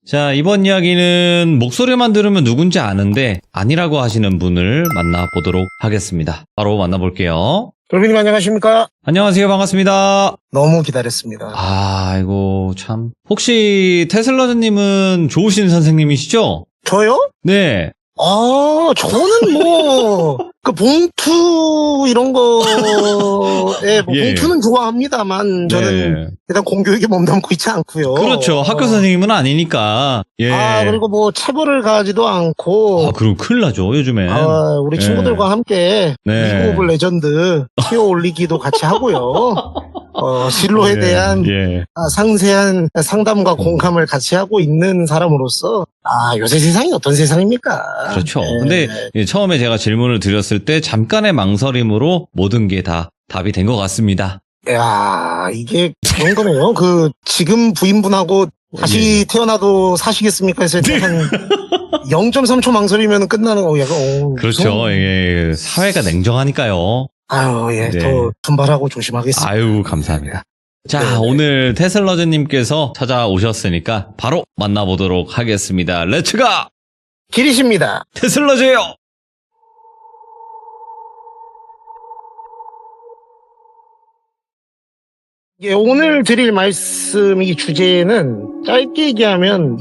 자, 이번 이야기는 목소리만 들으면 누군지 아는데 아니라고 하시는 분을 만나보도록 하겠습니다. 바로 만나볼게요. 돌비님 안녕하십니까? 안녕하세요. 반갑습니다. 너무 기다렸습니다. 아이고 참. 혹시 테슬러즈님은 좋으신 선생님이시죠? 저요? 네. 저는 봉투 이런 거에 예. 봉투는 좋아합니다만 저는 일단 공교육에 몸담고 있지 않고요. 그렇죠. 학교 선생님은 아니니까. 예. 그리고 체벌을 가지도 않고. 그럼 큰일 나죠, 요즘엔. 우리 친구들과 함께 리그 오브 레전드 티어 올리기도 같이 하고요. 진로에 대한 상세한 상담과 공감을 같이 하고 있는 사람으로서 요새 세상이 어떤 세상입니까? 그렇죠. 근데 처음에 제가 질문을 드렸을 때 잠깐의 망설임으로 모든 게 다 답이 된 것 같습니다. 야, 이게 그런 거네요. 지금 부인분하고 다시 태어나도 사시겠습니까? 해서 한 0.3초 망설이면 끝나는 거 약간. 그렇죠. 이게 사회가 냉정하니까요. 더 분발하고 조심하겠습니다. 감사합니다. 자, 오늘 테슬러즈님께서 찾아오셨으니까 바로 만나보도록 하겠습니다. 렛츠가! 기리십니다. 테슬러즈예요. 오늘 드릴 말씀이 주제는 짧게 얘기하면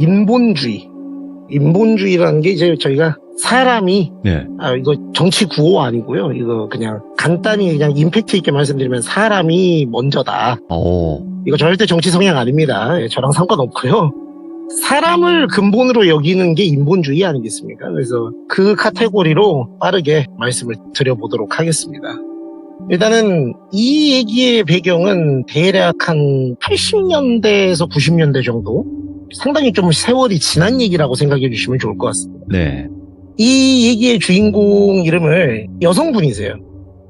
인본주의라는 게 이제 저희가 사람이 이거 정치 구호 아니고요. 이거 그냥 간단히 그냥 임팩트 있게 말씀드리면 사람이 먼저다. 이거 절대 정치 성향 아닙니다. 저랑 상관없고요. 사람을 근본으로 여기는 게 인본주의 아니겠습니까? 그래서 그 카테고리로 빠르게 말씀을 드려보도록 하겠습니다. 일단은 이 얘기의 배경은 대략 한 80년대에서 90년대 정도? 상당히 좀 세월이 지난 얘기라고 생각해 주시면 좋을 것 같습니다. 네. 이 얘기의 주인공 이름을 여성분이세요.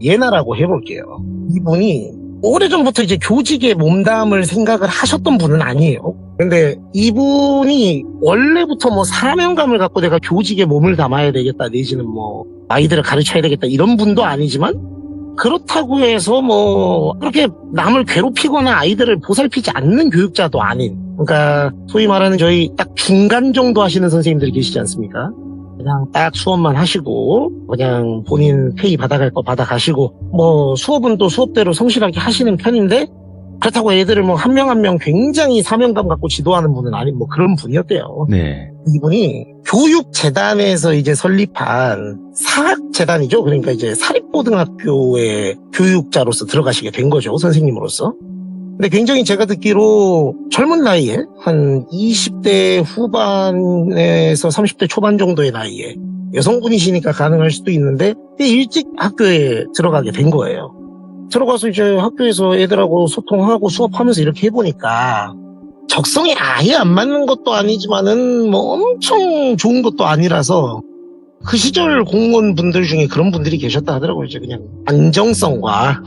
예나라고 해볼게요. 이분이 오래전부터 이제 교직에 몸담을 생각을 하셨던 분은 아니에요. 근데 이분이 원래부터 사명감을 갖고 내가 교직에 몸을 담아야 되겠다, 내지는 아이들을 가르쳐야 되겠다, 이런 분도 아니지만 그렇다고 해서 그렇게 남을 괴롭히거나 아이들을 보살피지 않는 교육자도 아닌, 그러니까 소위 말하는 저희 딱 중간 정도 하시는 선생님들이 계시지 않습니까? 그냥 딱 수업만 하시고 그냥 본인 페이 받아갈 거 받아가시고 수업은 또 수업대로 성실하게 하시는 편인데, 그렇다고 애들을 한 명 한 명 굉장히 사명감 갖고 지도하는 분은 아닌 그런 분이었대요. 네. 이분이 교육재단에서 이제 설립한 사학재단이죠. 그러니까 이제 사립고등학교의 교육자로서 들어가시게 된 거죠, 선생님으로서. 근데 굉장히 제가 듣기로 젊은 나이에 한 20대 후반에서 30대 초반 정도의 나이에 여성분이시니까 가능할 수도 있는데 일찍 학교에 들어가게 된 거예요. 들어가서 이제 학교에서 애들하고 소통하고 수업하면서 이렇게 해보니까 적성이 아예 안 맞는 것도 아니지만은 엄청 좋은 것도 아니라서 그 시절 공무원분들 중에 그런 분들이 계셨다 하더라고요. 이제 그냥 안정성과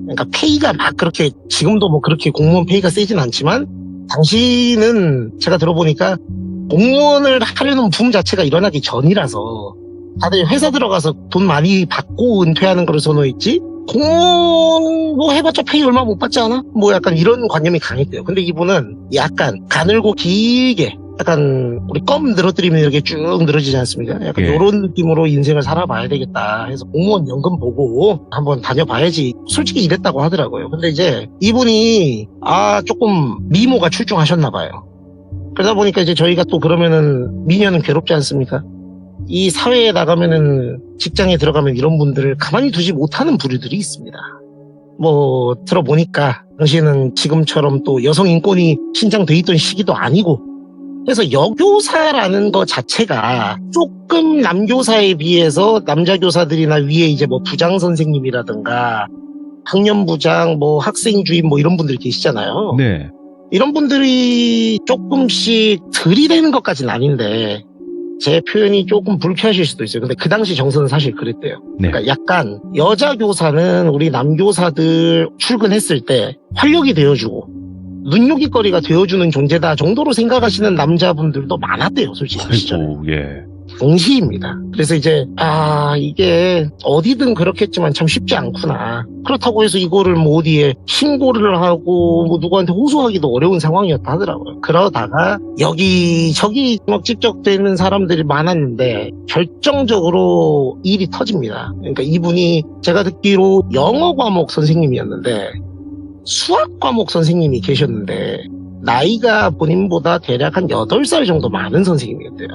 그러니까 페이가 그렇게 지금도 그렇게 공무원 페이가 세진 않지만 당시는 제가 들어보니까 공무원을 하려는 붐 자체가 일어나기 전이라서 다들 회사 들어가서 돈 많이 받고 은퇴하는 걸 선호했지 공무원 해봤자 페이 얼마 못 받지 않아? 약간 이런 관념이 강했대요. 근데 이분은 약간 가늘고 길게 약간 우리 껌 늘어뜨리면 이렇게 쭉 늘어지지 않습니까? 약간 이런 느낌으로 인생을 살아봐야 되겠다 해서 공무원 연금 보고 한번 다녀봐야지, 솔직히 이랬다고 하더라고요. 근데 이제 이분이 조금 미모가 출중하셨나 봐요. 그러다 보니까 이제 저희가 또 그러면은 미녀는 괴롭지 않습니까? 이 사회에 나가면은 직장에 들어가면 이런 분들을 가만히 두지 못하는 부류들이 있습니다. 들어보니까 당시에는 지금처럼 또 여성 인권이 신장돼 있던 시기도 아니고 그래서 여교사라는 것 자체가 조금 남교사에 비해서 남자 교사들이나 위에 이제 부장 선생님이라든가 학년부장, 학생 주임 이런 분들 계시잖아요. 네. 이런 분들이 조금씩 들이대는 것까지는 아닌데 제 표현이 조금 불쾌하실 수도 있어요. 근데 그 당시 정서는 사실 그랬대요. 그러니까 약간 여자 교사는 우리 남교사들 출근했을 때 활력이 되어주고 눈요깃거리가 되어주는 존재다 정도로 생각하시는 남자분들도 많았대요, 솔직히. 그 시절에. 당시입니다. 그래서 이제 이게 어디든 그렇겠지만 참 쉽지 않구나. 그렇다고 해서 이거를 뭐 어디에 신고를 하고 뭐 누구한테 호소하기도 어려운 상황이었다 하더라고요. 그러다가 여기저기 막 집적되는 사람들이 많았는데 결정적으로 일이 터집니다. 그러니까 이분이 제가 듣기로 영어 과목 선생님이었는데 수학 과목 선생님이 계셨는데 나이가 본인보다 대략 한 8살 정도 많은 선생님이었대요.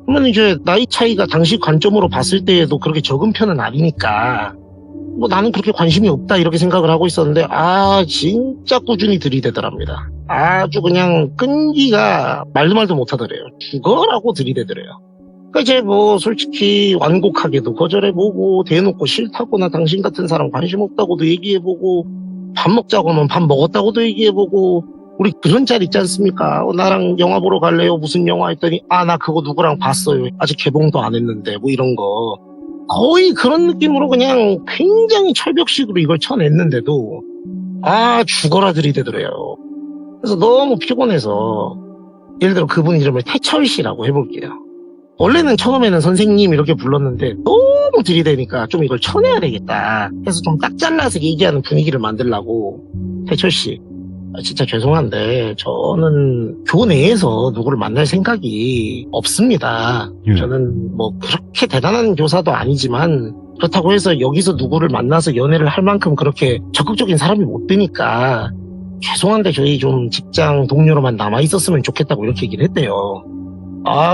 그러면 이제 나이 차이가 당시 관점으로 봤을 때에도 그렇게 적은 편은 아니니까 뭐 나는 그렇게 관심이 없다 이렇게 생각을 하고 있었는데 진짜 꾸준히 들이대더랍니다. 아주 그냥 끈기가 말도 못하더래요. 죽어라고 들이대더래요. 그러니까 이제 뭐 솔직히 완곡하게도 거절해보고 대놓고 싫다고 나 당신 같은 사람 관심 없다고도 얘기해보고 밥 먹자고 하면 밥 먹었다고도 얘기해보고 우리 그런 짤 있지 않습니까? 나랑 영화 보러 갈래요? 무슨 영화 했더니 나 그거 누구랑 봤어요. 아직 개봉도 안 했는데 뭐 이런 거 거의 그런 느낌으로 그냥 굉장히 철벽식으로 이걸 쳐냈는데도 죽어라 들이대더래요. 그래서 너무 피곤해서 예를 들어 그분 이름을 태철 씨라고 해볼게요. 원래는 처음에는 선생님 이렇게 불렀는데 너무 들이대니까 좀 이걸 쳐내야 되겠다 해서 좀 딱 잘라서 얘기하는 분위기를 만들려고 태철 씨 진짜 죄송한데 저는 교내에서 누구를 만날 생각이 없습니다. 저는 뭐 그렇게 대단한 교사도 아니지만 그렇다고 해서 여기서 누구를 만나서 연애를 할 만큼 그렇게 적극적인 사람이 못 되니까 죄송한데 저희 좀 직장 동료로만 남아있었으면 좋겠다고 이렇게 얘기를 했대요.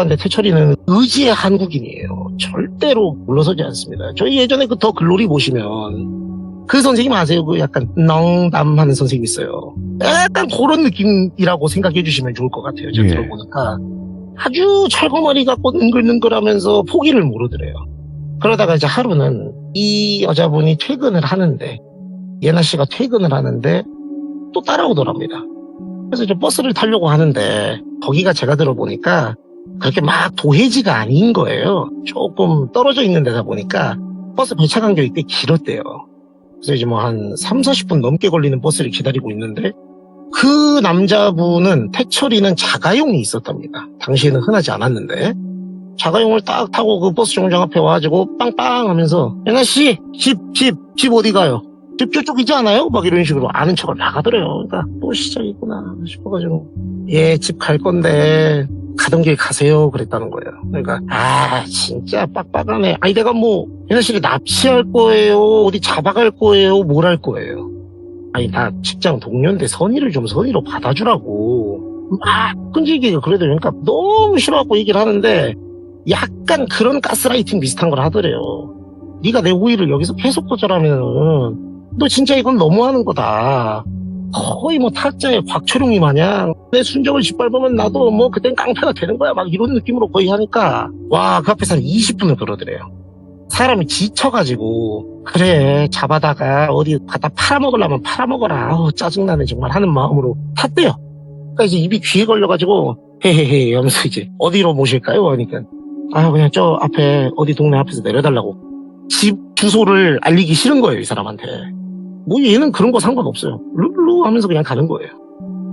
근데 태철이는 의지의 한국인이에요. 절대로 물러서지 않습니다. 저희 예전에 그 더 글로리 보시면 그 선생님 아세요? 그 약간 농담하는 선생님 있어요. 약간 그런 느낌이라고 생각해 주시면 좋을 것 같아요. 제가 들어보니까 아주 철거머리 갖고 능글능글하면서 포기를 모르더래요. 그러다가 이제 하루는 이 여자분이 퇴근을 하는데 예나 씨가 퇴근을 하는데 또 따라오더랍니다. 그래서 이제 버스를 타려고 하는데 거기가 제가 들어보니까 그렇게 막 도해지가 아닌 거예요. 조금 떨어져 있는 데다 보니까 버스 배차 간격이 꽤 길었대요. 그래서 이제 뭐 한 30-40분 넘게 걸리는 버스를 기다리고 있는데 그 남자분은 태철이는 자가용이 있었답니다. 당시에는 흔하지 않았는데 자가용을 딱 타고 그 버스 정류장 앞에 와가지고 빵빵 하면서 예나씨 집 어디 가요? 집 저쪽이지 않아요? 막 이런 식으로 아는 척을 나가더래요. 그러니까 또 시작이구나 싶어가지고 집 갈 건데 가던 길 가세요 그랬다는 거예요. 그러니까 진짜 빡빡하네. 내가 뭐 예나씨를 납치할 거예요? 어디 잡아갈 거예요? 뭘 할 거예요? 나 직장 동료인데 선의로 받아주라고 막 끈질기게 그래도 그러니까 너무 싫어하고 얘기를 하는데 약간 그런 가스라이팅 비슷한 걸 하더래요. 네가 내 호의를 여기서 계속 거절하면은 너 진짜 이건 너무하는 거다. 거의 뭐 타짜의 곽철용이 마냥 내 순정을 짓밟으면 나도 뭐 그땐 깡패가 되는 거야 막 이런 느낌으로 거의 하니까 그 앞에서 한 20분을 그러더래요. 사람이 지쳐가지고 그래 잡아다가 어디 갖다 팔아먹으려면 팔아먹어라 짜증나네 정말 하는 마음으로 탔대요. 그러니까 이제 입이 귀에 걸려가지고 헤헤헤 하면서 이제 어디로 모실까요? 하니까 그냥 저 앞에 어디 동네 앞에서 내려달라고 집 주소를 알리기 싫은 거예요 이 사람한테. 뭐 얘는 그런 거 상관없어요. 룰루 하면서 그냥 가는 거예요.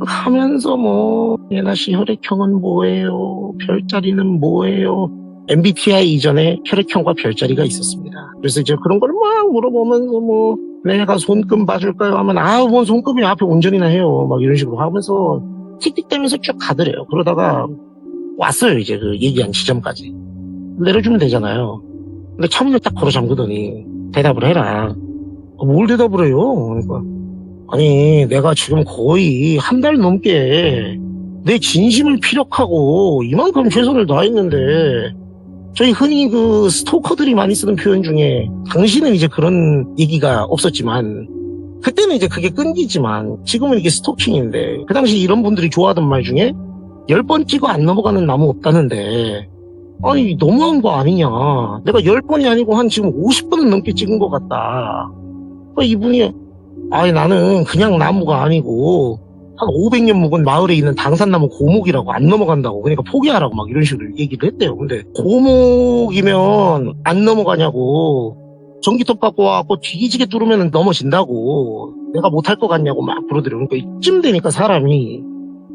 하면서 뭐 예나씨 혈액형은 뭐예요? 별자리는 뭐예요? MBTI 이전에 혈액형과 별자리가 있었습니다. 그래서 이제 그런 걸 막 물어보면서 뭐 내가 손금 봐줄까요? 하면 뭔 손금이 앞에 운전이나 해요. 막 이런 식으로 하면서 틱틱대면서 쭉 가더래요. 그러다가 왔어요. 이제 그 얘기한 지점까지. 내려주면 되잖아요. 근데 차문을 딱 걸어 잠그더니 대답을 해라. 뭘 대답을 해요? 그러니까 내가 지금 거의 한 달 넘게 내 진심을 피력하고 이만큼 최선을 다했는데 저희 흔히 그 스토커들이 많이 쓰는 표현 중에 당시는 이제 그런 얘기가 없었지만 그때는 이제 그게 끈기지만 지금은 이게 스토킹인데 그 당시 이런 분들이 좋아하던 말 중에 10번 찍어 안 넘어가는 나무 없다는데 너무한 거 아니냐. 내가 10번이 아니고 한 지금 50번은 넘게 찍은 것 같다. 이분이 나는 그냥 나무가 아니고 한 500년 묵은 마을에 있는 당산나무 고목이라고 안 넘어간다고 그러니까 포기하라고 막 이런 식으로 얘기를 했대요. 근데 고목이면 안 넘어가냐고 전기톱 갖고 와갖고 뒤지게 뚫으면 넘어진다고 내가 못할 것 같냐고 막 그러더래요. 그러니까 이쯤 되니까 사람이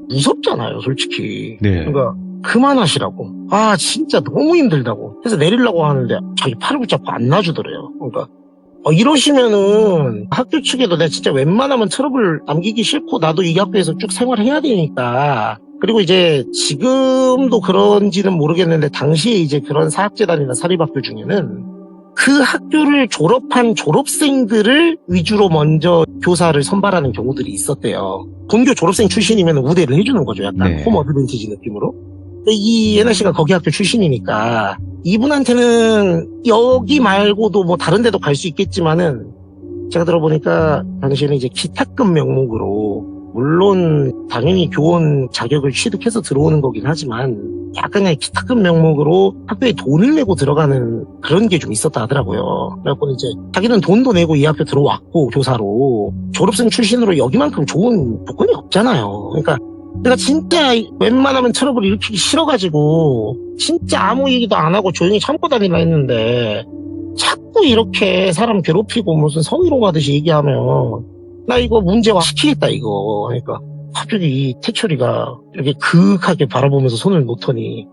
무섭잖아요 솔직히. 네. 그러니까 그만하시라고. 아, 진짜 너무 힘들다고. 그래서 내리려고 하는데 자기 팔을 붙잡고 안 놔주더래요. 그러니까 이러시면은 학교 측에도 내가 진짜 웬만하면 트러블 남기기 싫고 나도 이 학교에서 쭉 생활해야 되니까. 그리고 이제 지금도 그런지는 모르겠는데 당시에 이제 그런 사학재단이나 사립학교 중에는 그 학교를 졸업한 졸업생들을 위주로 먼저 교사를 선발하는 경우들이 있었대요. 본교 졸업생 출신이면 우대를 해주는 거죠. 약간 네. 홈 어드밴티지 느낌으로. 근데 이 예나 씨가 거기 학교 출신이니까 이분한테는 여기 말고도 뭐 다른 데도 갈 수 있겠지만은 제가 들어보니까 당시에는 이제 기탁금 명목으로 물론 당연히 교원 자격을 취득해서 들어오는 거긴 하지만 약간의 기탁금 명목으로 학교에 돈을 내고 들어가는 그런 게 좀 있었다 하더라고요. 그래갖고 이제 자기는 돈도 내고 이 학교 들어왔고 교사로 졸업생 출신으로 여기만큼 좋은 조건이 없잖아요. 그러니까 내가 진짜 웬만하면 트러블 일으키기 싫어가지고 진짜 아무 얘기도 안 하고 조용히 참고 다니려 했는데 자꾸 이렇게 사람 괴롭히고 무슨 성희롱하듯이 얘기하면 나 이거 문제화 시키겠다 이거. 그러니까 갑자기 이 태철이가 이렇게 그윽하게 바라보면서 손을 놓더니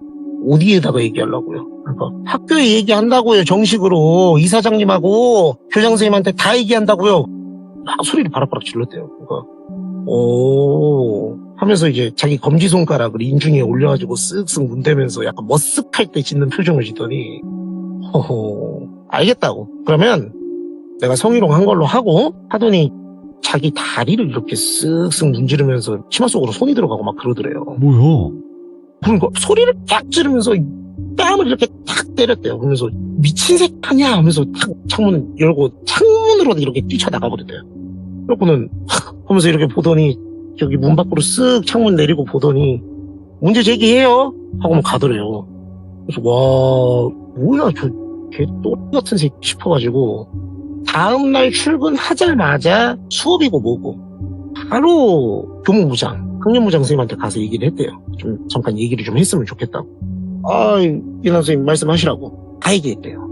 어디에다가 얘기하려고요. 그러니까 학교에 얘기한다고요. 정식으로 이사장님하고 교장선생님한테 다 얘기한다고요. 막 소리를 바락바락 질렀대요. 그러니까 오 하면서 이제 자기 검지손가락을 인중에 올려가지고 쓱쓱 문대면서 약간 머쓱할 때 짓는 표정을 짓더니 허허 알겠다고. 그러면 내가 성희롱 한 걸로 하고 하더니 자기 다리를 이렇게 쓱쓱 문지르면서 치마 속으로 손이 들어가고 막 그러더래요. 뭐야? 그러니까 소리를 딱 지르면서 뺨을 이렇게 탁 때렸대요. 그러면서 미친 새끼 아니야 하면서 탁 창문 열고 창문으로 이렇게 뛰쳐나가 버렸대요. 그러고는 하면서 이렇게 보더니 저기 문 밖으로 쓱 창문 내리고 보더니 문제 제기해요 하고 가더래요. 그래서 와 뭐야 저 개 또라이 같은 새끼 싶어가지고 다음날 출근하자마자 수업이고 뭐고 바로 교무부장 학년부장 선생님한테 가서 얘기를 했대요. 좀 잠깐 얘기를 좀 했으면 좋겠다고. 이 선생님 말씀하시라고 다 얘기했대요.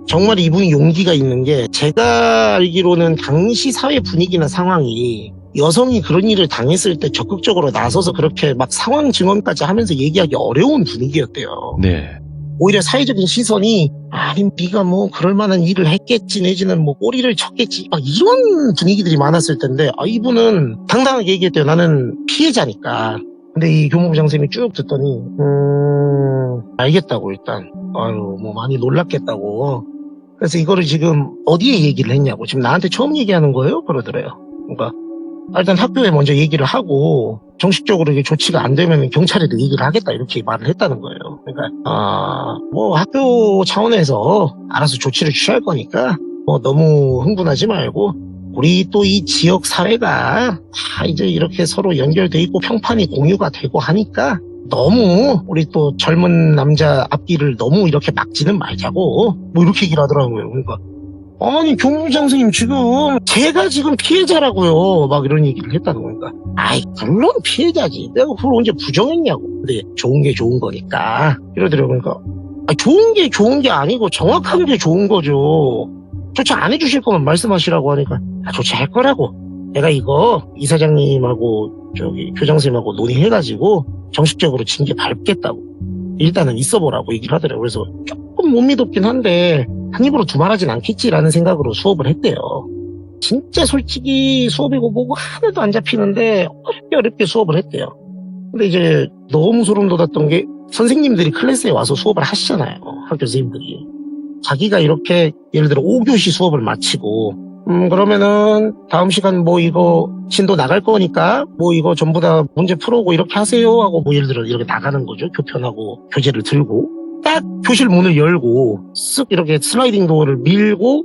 정말 이분이 용기가 있는 게 제가 알기로는 당시 사회 분위기나 상황이 여성이 그런 일을 당했을 때 적극적으로 나서서 그렇게 막 상황 증언까지 하면서 얘기하기 어려운 분위기였대요. 네. 오히려 사회적인 시선이 아니 네가 뭐 그럴 만한 일을 했겠지 내지는 뭐 꼬리를 쳤겠지 막 이런 분위기들이 많았을 텐데 이분은 당당하게 얘기했대요. 나는 피해자니까. 근데 이 교무부장 선생님이 쭉 듣더니 알겠다고 일단 뭐 많이 놀랐겠다고. 그래서 이거를 지금 어디에 얘기를 했냐고 지금 나한테 처음 얘기하는 거예요? 그러더래요. 그러니까 일단 학교에 먼저 얘기를 하고 정식적으로 이게 조치가 안 되면 경찰에도 얘기를 하겠다 이렇게 말을 했다는 거예요. 그러니까 뭐 학교 차원에서 알아서 조치를 취할 거니까 뭐 너무 흥분하지 말고 우리 또 이 지역 사회가 다 이제 이렇게 서로 연결돼 있고 평판이 공유가 되고 하니까 너무 우리 또 젊은 남자 앞길을 너무 이렇게 막지는 말자고 뭐 이렇게 얘기를 하더라고요. 그러니까 아니 교무부장 선생님 지금 제가 지금 피해자라고요 막 이런 얘기를 했다는 거니까 물론 피해자지 내가 그걸 언제 부정했냐고. 근데 좋은 게 좋은 거니까 이러더라고요. 그러니까 좋은 게 좋은 게 아니고 정확한 게 좋은 거죠. 조치 안 해주실 거면 말씀하시라고 하니까 조치할 거라고. 내가 이거 이사장님하고 저기 교장선생님하고 논의해가지고 정식적으로 징계 밟겠다고. 일단은 있어보라고 얘기를 하더라고요. 그래서 조금 못 믿었긴 한데 한 입으로 두말하진 않겠지라는 생각으로 수업을 했대요. 진짜 솔직히 수업이고 뭐고 하나도 안 잡히는데 어렵게 수업을 했대요. 근데 이제 너무 소름 돋았던 게 선생님들이 클래스에 와서 수업을 하시잖아요. 학교 선생님들이. 자기가 이렇게 예를 들어 5교시 수업을 마치고 그러면은 다음 시간 뭐 이거 진도 나갈 거니까 뭐 이거 전부 다 문제 풀어오고 이렇게 하세요 하고 뭐 예를 들어 이렇게 나가는 거죠. 교편하고 교재를 들고 딱 교실 문을 열고 쓱 이렇게 슬라이딩 도어를 밀고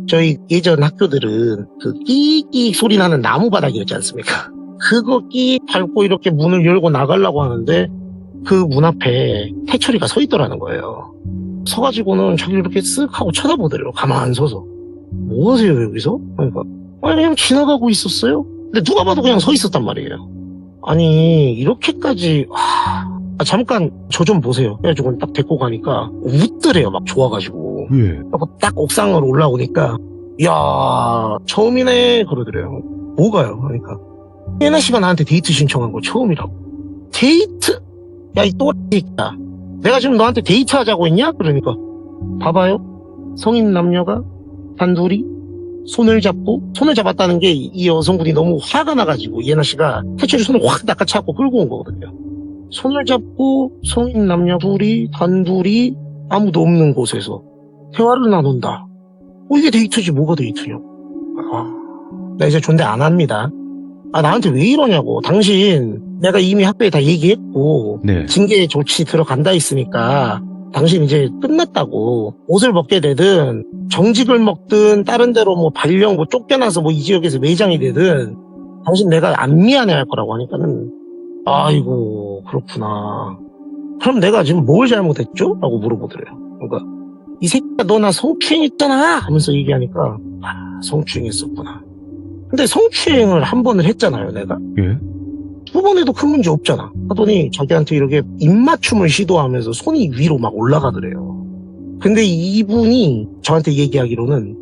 저희 예전 학교들은 그 끼끼 소리 나는 나무 바닥이었지 않습니까? 그거 끼 밟고 이렇게 문을 열고 나가려고 하는데 그 문 앞에 태철이가 서 있더라는 거예요. 서가지고는 자기 이렇게 쓱 하고 쳐다보더래요. 가만 서서. 뭐 하세요 여기서? 그러니까 그냥 지나가고 있었어요. 근데 누가 봐도 그냥 서 있었단 말이에요. 아니 이렇게까지 잠깐 저 좀 보세요. 그래가지고 딱 데리고 가니까 웃더래요. 막 좋아가지고. 왜? 딱 옥상으로 올라오니까 야 처음이네 그러더래요. 뭐가요? 그러니까 예나 씨가 나한테 데이트 신청한 거 처음이라고. 데이트? 야, 이 또라이야. 내가 지금 너한테 데이트하자고 했냐? 그러니까 봐봐요. 성인 남녀가 단둘이 손을 잡았다는 게 이 여성분이 너무 화가 나가지고 이해나 씨가 태철이 손을 확 낚아채고 끌고 온 거거든요. 손을 잡고 성인 남녀 둘이 단둘이 아무도 없는 곳에서 대화를 나눈다. 이게 데이트지 뭐가 데이트냐. 나 이제 존대 안 합니다. 나한테 왜 이러냐고. 당신 내가 이미 학교에 다 얘기했고 네. 징계 조치 들어간다 했으니까 당신 이제 끝났다고. 옷을 벗게 되든 정직을 먹든 다른 데로 뭐 발령 뭐 쫓겨나서 뭐 이 지역에서 매장이 되든 당신 내가 안 미안해할 거라고 하니까는 아이고 그렇구나. 그럼 내가 지금 뭘 잘못했죠? 라고 물어보더래요. 그러니까 이 새끼야 너 나 성추행했잖아 하면서 얘기하니까 성추행했었구나. 근데 성추행을 한 번을 했잖아요 내가. 예? 두 번 해도 큰 문제 없잖아 하더니 자기한테 이렇게 입맞춤을 시도하면서 손이 위로 막 올라가더래요. 근데 이분이 저한테 얘기하기로는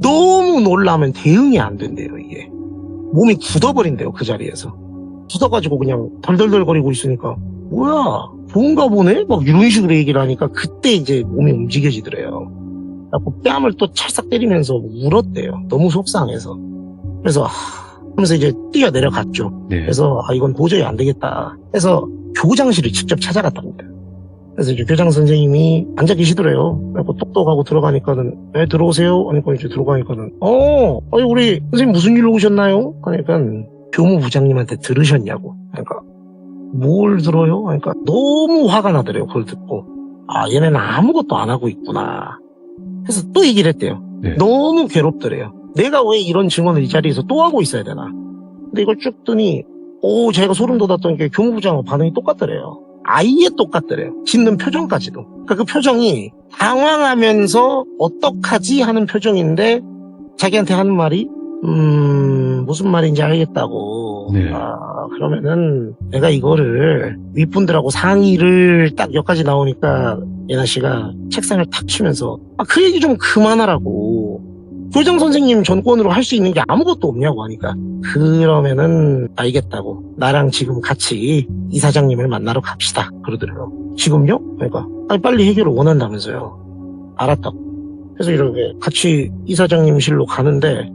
너무 놀라면 대응이 안 된대요. 이게 몸이 굳어버린대요. 그 자리에서 굳어가지고 그냥 덜덜덜거리고 있으니까 뭐야 좋은가 보네? 막 이런 식으로 얘기를 하니까 그때 이제 몸이 움직여지더래요. 그래서 뺨을 또 찰싹 때리면서 울었대요. 너무 속상해서. 그래서 하면서 이제 뛰어 내려갔죠. 네. 그래서 이건 도저히 안 되겠다 해서 교장실을 직접 찾아갔답니다. 그래서 이제 교장 선생님이 앉아 계시더래요. 그래서 똑똑하고 들어가니까는 네 들어오세요 하니까 이제 들어가니까는 우리 선생님 무슨 일로 오셨나요? 하니까 교무부장님한테 들으셨냐고. 그러니까 뭘 들어요? 그러니까 너무 화가 나더래요. 그걸 듣고 얘네는 아무것도 안 하고 있구나 해서 또 얘기를 했대요. 네. 너무 괴롭더래요. 내가 왜 이런 증언을 이 자리에서 또 하고 있어야 되나. 근데 이걸 쭉 듣더니 제가 소름 돋았던 게 교무부장하고 반응이 똑같더래요. 아예 똑같더래요. 짓는 표정까지도. 그러니까 그 표정이 당황하면서 어떡하지 하는 표정인데 자기한테 하는 말이 무슨 말인지 알겠다고. 네. 그러면은 내가 이거를 윗분들하고 상의를 딱 여기까지 나오니까 예나 씨가 책상을 탁 치면서 그 얘기 좀 그만하라고. 교장 선생님 전권으로 할 수 있는 게 아무것도 없냐고 하니까 그러면은 알겠다고. 나랑 지금 같이 이사장님을 만나러 갑시다. 그러더래요. 지금요? 그러니까 빨리 해결을 원한다면서요. 알았다고. 그래서 이렇게 같이 이사장님실로 가는데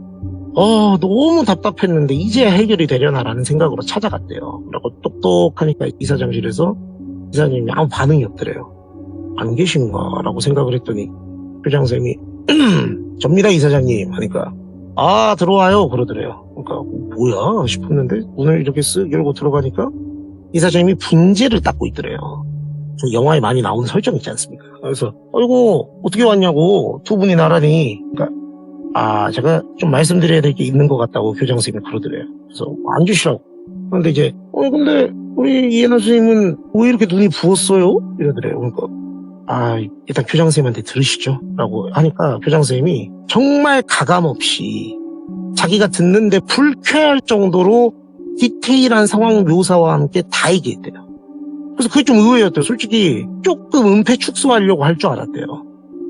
너무 답답했는데 이제야 해결이 되려나라는 생각으로 찾아갔대요. 그리고 똑똑하니까 이사장실에서 이사장님이 아무 반응이 없더래요. 안 계신가 라고 생각을 했더니 교장선생님이 접니다 이사장님 하니까 들어와요 그러더래요. 그러니까 뭐야 싶었는데 문을 이렇게 쓱 열고 들어가니까 이사장님이 분재를 닦고 있더래요. 저 영화에 많이 나오는 설정 있지 않습니까? 그래서 아이고 어떻게 왔냐고 두 분이 나란히. 그러니까 제가 좀 말씀드려야 될 게 있는 것 같다고 교장 선생님이 그러더래요. 그래서 앉으시라고. 그런데 이제 근데 우리 이해나 선생님은 왜 이렇게 눈이 부었어요? 이러더래요. 그러니까 일단 교장 선생님한테 들으시죠 라고 하니까 교장 선생님이 정말 가감없이 자기가 듣는데 불쾌할 정도로 디테일한 상황 묘사와 함께 다 얘기했대요. 그래서 그게 좀 의외였대요. 솔직히 조금 은폐 축소하려고 할 줄 알았대요.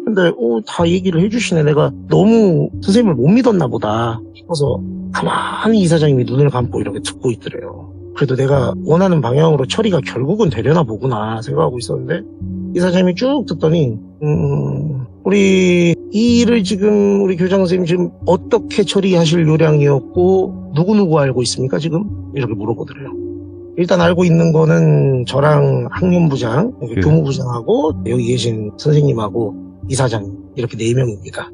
근데 다 얘기를 해주시네. 내가 너무 선생님을 못 믿었나 보다 싶어서 가만히 이사장님이 눈을 감고 이렇게 듣고 있더래요. 그래도 내가 원하는 방향으로 처리가 결국은 되려나 보구나 생각하고 있었는데 이사장님이 쭉 듣더니 우리 이 일을 지금 우리 교장 선생님 지금 어떻게 처리하실 요량이었고 누구누구 알고 있습니까 지금? 이렇게 물어보더래요. 일단 알고 있는 거는 저랑 학년부장, 교무부장하고 여기 계신 선생님하고 이사장 이렇게 4명입니다.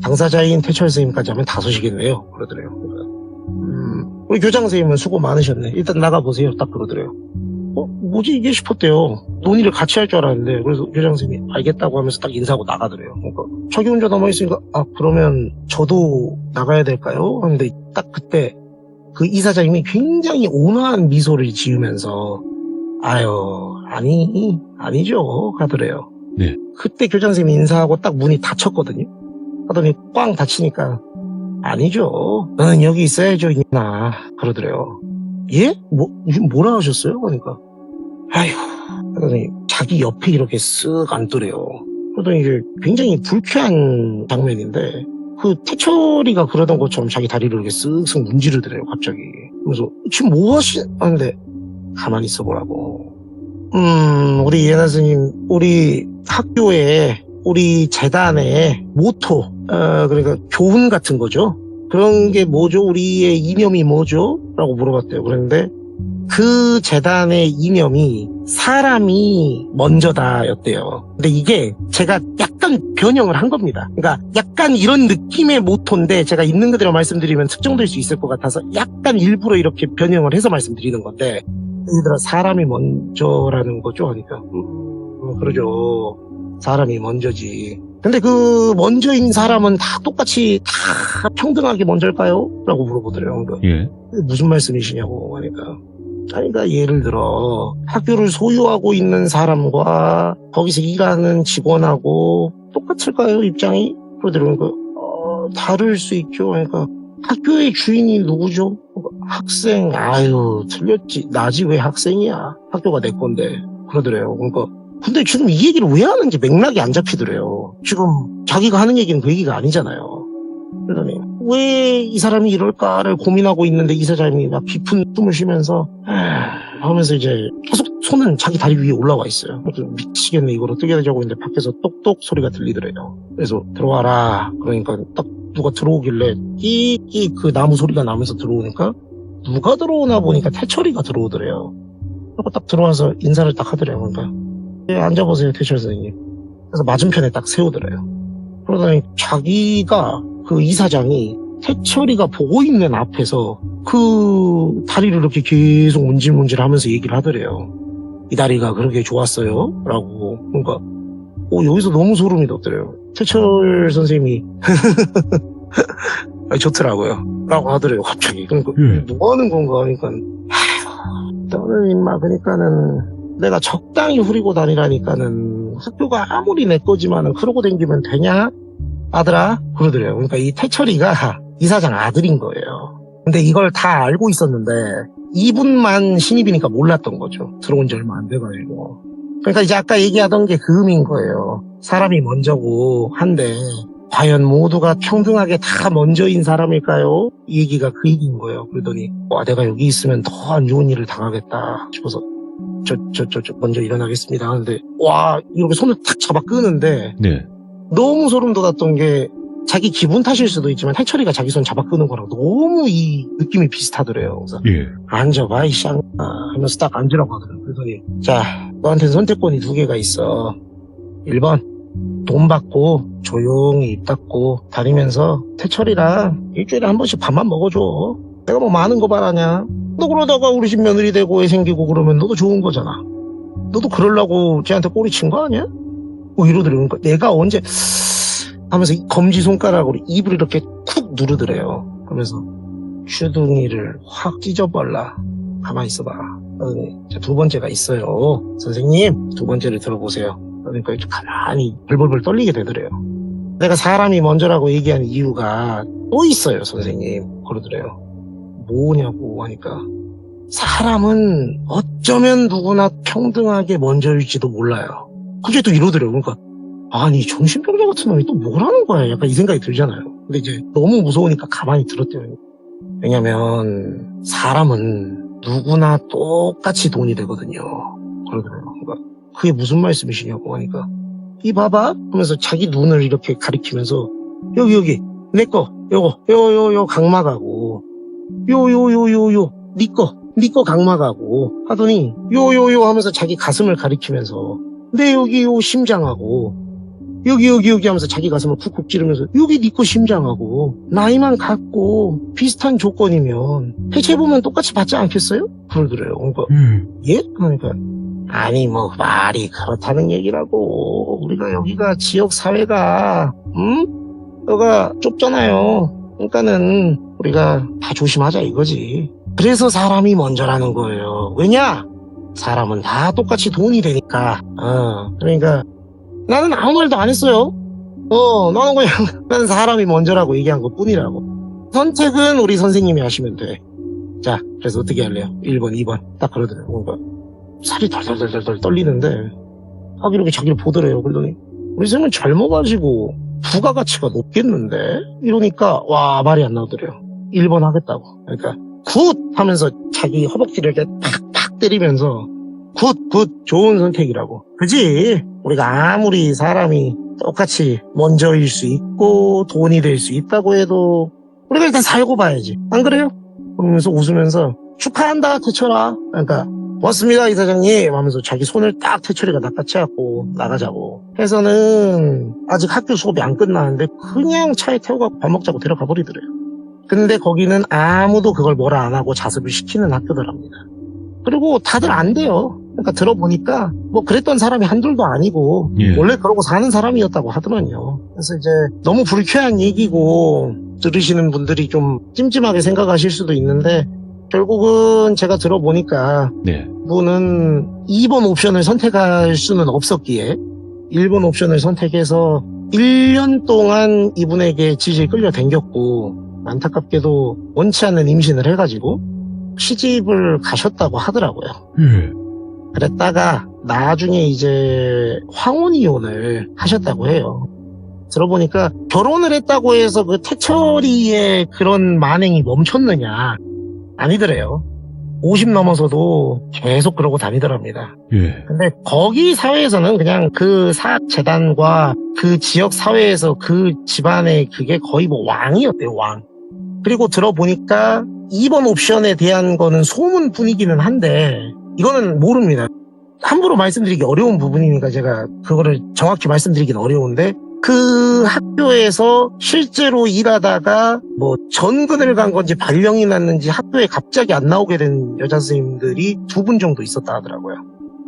당사자인 태철 선생님까지 하면 5이겠네요. 그러더래요. 우리 교장 선생님은 수고 많으셨네. 일단 나가보세요. 딱 그러더래요. 뭐지 이게 싶었대요. 논의를 같이 할 줄 알았는데 그래서 교장 선생님이 알겠다고 하면서 딱 인사하고 나가더래요. 그러니까 자기 혼자 남아있으니까 그러면 저도 나가야 될까요? 하는데 딱 그때 그 이사장님이 굉장히 온화한 미소를 지으면서 아니죠 하더래요. 네. 그때 교장 선생님이 인사하고 딱 문이 닫혔거든요. 하더니 꽝 닫히니까 아니죠. 너는 여기 있어야죠 이나 그러더래요. 예? 뭐라 하셨어요? 그러니까 그러더니 자기 옆에 이렇게 쓱 앉더래요. 그러더니 이제 굉장히 불쾌한 장면인데 그 태철이가 그러던 것처럼 자기 다리를 이렇게 쓱쓱 문지르더래요 갑자기. 그래서 지금 뭐 하시는데 가만히 있어보라고. 우리 예나 스님, 우리 학교에, 우리 재단의 모토, 그러니까 교훈 같은 거죠. 그런 게 뭐죠? 우리의 이념이 뭐죠? 라고 물어봤대요. 그런데 그 재단의 이념이 사람이 먼저다 였대요. 근데 이게 제가 약간 변형을 한 겁니다. 그러니까 약간 이런 느낌의 모토인데 제가 있는 그대로 말씀드리면 특정될 수 있을 것 같아서 약간 일부러 이렇게 변형을 해서 말씀드리는 건데, 예를 들어 사람이 먼저라는 거죠. 그러니까 그러죠. 사람이 먼저지. 근데 그 먼저인 사람은 다 똑같이 다 평등하게 먼저일까요? 라고 물어보더래요. 그러니까 예. 무슨 말씀이시냐고 하니까. 그러니까 예를 들어 학교를 소유하고 있는 사람과 거기서 일하는 직원하고 똑같을까요? 입장이? 그러더라고요. 다를 수 있죠. 그러니까 학교의 주인이 누구죠? 학생. 아유, 틀렸지. 나지 왜 학생이야. 학교가 내 건데. 그러더래요. 그러니까 근데 지금 이 얘기를 왜 하는지 맥락이 안 잡히더래요. 지금 자기가 하는 얘기는 그 얘기가 아니잖아요. 그러더니 왜 이 사람이 이럴까를 고민하고 있는데 이 사장님이 막 깊은 숨을 쉬면서 하면서 이제 계속 손은 자기 다리 위에 올라와 있어요. 그래서 미치겠네, 이걸 어떻게 하자고 했는데 밖에서 똑똑 소리가 들리더래요. 그래서 들어와라. 그러니까 딱 누가 들어오길래 끼끼 그 나무 소리가 나면서 들어오니까 누가 들어오나 보니까 태철이가 들어오더래요. 그리고 딱 들어와서 인사를 딱 하더래요. 그러니까 앉아보세요, 태철 선생님. 그래서 맞은편에 딱 세우더래요. 그러더니 자기가 그 이사장이 태철이가 보고 있는 앞에서 그 다리를 이렇게 계속 문질문질 하면서 얘기를 하더래요. 이 다리가 그렇게 좋았어요? 라고. 그러니까 여기서 너무 소름이 돋더래요. 태철 선생님이 좋더라고요. 라고 하더래요, 갑자기. 그러니까 뭐 하는 건가 하니까 너는 임마, 그러니까는 내가 적당히 후리고 다니라니까는 학교가 아무리 내 거지만은 그러고 다니면 되냐? 아들아? 그러더래요. 그러니까 이 태철이가 이사장 아들인 거예요. 근데 이걸 다 알고 있었는데 이분만 신입이니까 몰랐던 거죠. 들어온 지 얼마 안 돼가지고. 그러니까 이제 아까 얘기하던 게 그 의미인 거예요. 사람이 먼저고 한데 과연 모두가 평등하게 다 먼저인 사람일까요? 이 얘기가 그 얘기인 거예요. 그러더니 와, 내가 여기 있으면 더 안 좋은 일을 당하겠다 싶어서 저 먼저 일어나겠습니다 하는데, 와, 이렇게 손을 탁 잡아 끄는데 네. 너무 소름 돋았던 게 자기 기분 탓일 수도 있지만 태철이가 자기 손 잡아 끄는 거랑 너무 이 느낌이 비슷하더래요. 그래서 앉아봐 이 쌍 하면서 딱 앉으라고 하더래요. 그러더니 자, 너한테는 선택권이 2개가 있어. 1번 돈 받고 조용히 입 닫고 다니면서 태철이랑 일주일에 한 번씩 밥만 먹어줘. 내가 뭐 많은 거 바라냐. 너 그러다가 우리 집 며느리 되고 애 생기고 그러면 너도 좋은 거잖아. 너도 그러려고 쟤한테 꼬리 친 거 아니야? 뭐 이러더래요. 그러니까 내가 언제 하면서 검지손가락으로 입을 이렇게 쿡 누르더래요. 그러면서 주둥이를 확 찢어발라. 가만히 있어봐. 그러더니 2번째가 있어요. 선생님, 2번째를 들어보세요. 그러니까 이렇게 가만히 벌벌벌 떨리게 되더래요. 내가 사람이 먼저라고 얘기한 이유가 또 있어요, 선생님. 그러더래요. 뭐냐고 하니까 사람은 어쩌면 누구나 평등하게 먼저일지도 몰라요. 그게 또 이러더래요. 그러니까 아니, 정신병자 같은 놈이 또 뭘 하는 거야? 약간 이 생각이 들잖아요. 근데 이제 너무 무서우니까 가만히 들었대요. 왜냐면 사람은 누구나 똑같이 돈이 되거든요. 그러더래요. 그러니까 그게 무슨 말씀이시냐고 하니까 이 봐봐 하면서 자기 눈을 이렇게 가리키면서 여기 내 거 요 각막하고 요 니 거 각막하고 하더니 요 하면서 자기 가슴을 가리키면서 내 여기 요 심장하고 여기 하면서 자기 가슴을 쿡쿡 찌르면서 여기 니 거 심장하고 나이만 같고 비슷한 조건이면 해체해보면 똑같이 받지 않겠어요? 그러더래요. 그러니까 예? 그러니까 아니 뭐 말이 그렇다는 얘기라고. 우리가 여기가 지역사회가 여가 좁잖아요. 그러니까는 우리가 다 조심하자 이거지. 그래서 사람이 먼저라는 거예요. 왜냐? 사람은 다 똑같이 돈이 되니까. 그러니까 나는 아무 말도 안 했어요. 나는 그냥 나는 사람이 먼저라고 얘기한 것 뿐이라고. 선택은 우리 선생님이 하시면 돼. 자, 그래서 어떻게 할래요? 1번, 2번. 딱 그러더라고요. 그러니까 살이 덜덜덜덜 떨리는데 딱 이렇게 자기를 보더래요. 그러더니 우리 선생님은 젊어가지고 부가가치가 높겠는데? 이러니까 와, 말이 안 나오더래요. 1번 하겠다고. 그러니까 굿! 하면서 자기 허벅지를 이렇게 팍팍 때리면서 좋은 선택이라고. 그지? 우리가 아무리 사람이 똑같이 먼저일 수 있고 돈이 될 수 있다고 해도 우리가 일단 살고 봐야지. 안 그래요? 그러면서 웃으면서 축하한다 태철아. 그러니까 고맙습니다 이사장님 하면서 자기 손을 딱 태철이가 낚아채 갖고 나가자고 해서는 아직 학교 수업이 안 끝나는데 그냥 차에 태워갖고 밥 먹자고 데려가 버리더래요. 근데 거기는 아무도 그걸 뭐라 안 하고 자습을 시키는 학교더랍니다. 그리고 다들 안 돼요. 그러니까 들어보니까 뭐 그랬던 사람이 한둘도 아니고 원래 그러고 사는 사람이었다고 하더만요. 그래서 이제 너무 불쾌한 얘기고 들으시는 분들이 좀 찜찜하게 생각하실 수도 있는데 결국은 제가 들어보니까 이분은 2번 옵션을 선택할 수는 없었기에 1번 옵션을 선택해서 1년 동안 이분에게 질질 끌려당겼고 안타깝게도 원치 않는 임신을 해가지고 시집을 가셨다고 하더라고요. 그랬다가 나중에 이제 황혼이혼을 하셨다고 해요. 들어보니까 결혼을 했다고 해서 그 태철이의 그런 만행이 멈췄느냐? 아니더래요. 50 넘어서도 계속 그러고 다니더랍니다. 근데 거기 사회에서는 그냥 그 사학재단과 그 지역 사회에서 그 집안의 그게 거의 뭐 왕이었대요, 왕. 그리고 들어보니까 2번 옵션에 대한 거는 소문뿐이기는 한데 이거는 모릅니다. 함부로 말씀드리기 어려운 부분이니까 제가 그거를 정확히 말씀드리긴 어려운데 그 학교에서 실제로 일하다가 뭐 전근을 간 건지 발령이 났는지 학교에 갑자기 안 나오게 된 여자 선생님들이 2분 정도 있었다 하더라고요.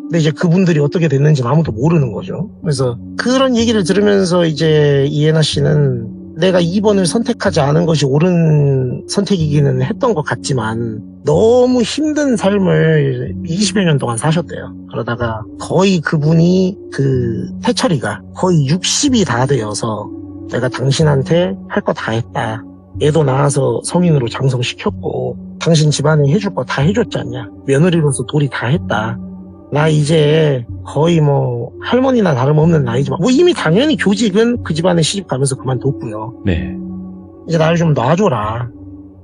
근데 이제 그분들이 어떻게 됐는지는 아무도 모르는 거죠. 그래서 그런 얘기를 들으면서 이제 이해나 씨는 내가 2번을 선택하지 않은 것이 옳은 선택이기는 했던 것 같지만 너무 힘든 삶을 20여 년 동안 사셨대요. 그러다가 거의 그분이 태철이가 거의 60이 다 되어서 내가 당신한테 할 거 다 했다. 애도 낳아서 성인으로 장성시켰고 당신 집안에 해줄 거 다 해줬지 않냐. 며느리로서 도리 다 했다. 나 이제 거의 뭐 할머니나 다름없는 나이지만 뭐 이미 당연히 교직은 그 집안에 시집 가면서 그만뒀고요. 이제 나를 좀 놔줘라.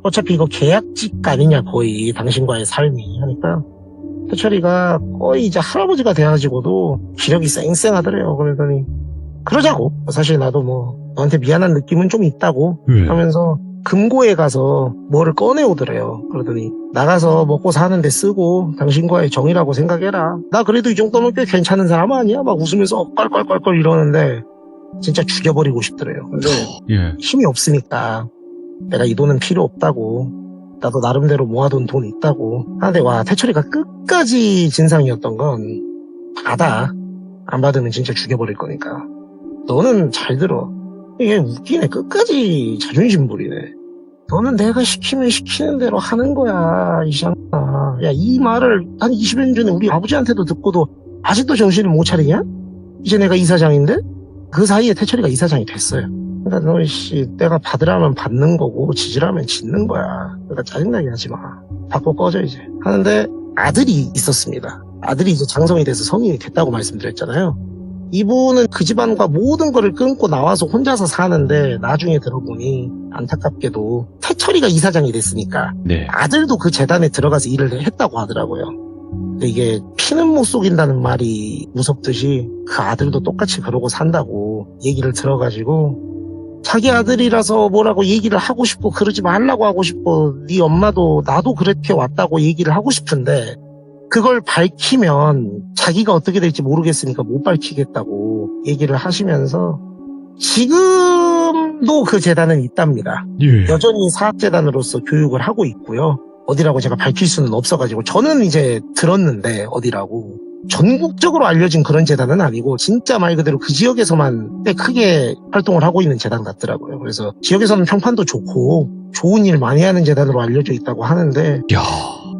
어차피 이거 계약직 아니냐 거의 당신과의 삶이 하니까 태철이가 거의 이제 할아버지가 돼가지고도 기력이 쌩쌩하더래요. 그러더니 그러자고. 사실 나도 뭐 너한테 미안한 느낌은 좀 있다고 하면서 금고에 가서 뭐를 꺼내오더래요. 그러더니 나가서 먹고 사는데 쓰고 당신과의 정이라고 생각해라. 나 그래도 이 정도면 꽤 괜찮은 사람 아니야? 막 웃으면서 껄껄껄껄 이러는데 진짜 죽여버리고 싶더래요. 근데 힘이 없으니까 내가 이 돈은 필요 없다고. 나도 나름대로 모아둔 돈 있다고 하는데 와 태철이가 끝까지 진상이었던 건 받아. 안 받으면 진짜 죽여버릴 거니까. 너는 잘 들어. 이게 웃기네. 끝까지 자존심 부리네. 너는 내가 시키면 시키는 대로 하는 거야, 이상아. 야, 이 말을 한 20여 년 전에 우리 아버지한테도 듣고도 아직도 정신을 못 차리냐? 이제 내가 이사장인데? 그 사이에 태철이가 이사장이 됐어요. 그러니까 너, 내가 받으라면 받는 거고, 지지라면 짓는 거야. 그러니까 짜증나게 하지 마. 받고 꺼져, 이제. 하는데 아들이 있었습니다. 아들이 이제 장성이 돼서 성인이 됐다고 말씀드렸잖아요. 이분은 그 집안과 모든 거를 끊고 나와서 혼자서 사는데 나중에 들어보니 안타깝게도 태철이가 이사장이 됐으니까 아들도 그 재단에 들어가서 일을 했다고 하더라고요. 근데 이게 피는 못 속인다는 말이 무섭듯이 그 아들도 똑같이 그러고 산다고 얘기를 들어가지고 자기 아들이라서 뭐라고 얘기를 하고 싶고 그러지 말라고 하고 싶고 네 엄마도 나도 그렇게 왔다고 얘기를 하고 싶은데 그걸 밝히면 자기가 어떻게 될지 모르겠으니까 못 밝히겠다고 얘기를 하시면서 지금도 그 재단은 있답니다. 여전히 사학재단으로서 교육을 하고 있고요. 어디라고 제가 밝힐 수는 없어가지고 저는 이제 들었는데 어디라고 전국적으로 알려진 그런 재단은 아니고 진짜 말 그대로 그 지역에서만 꽤 크게 활동을 하고 있는 재단 같더라고요. 그래서 지역에서는 평판도 좋고 좋은 일 많이 하는 재단으로 알려져 있다고 하는데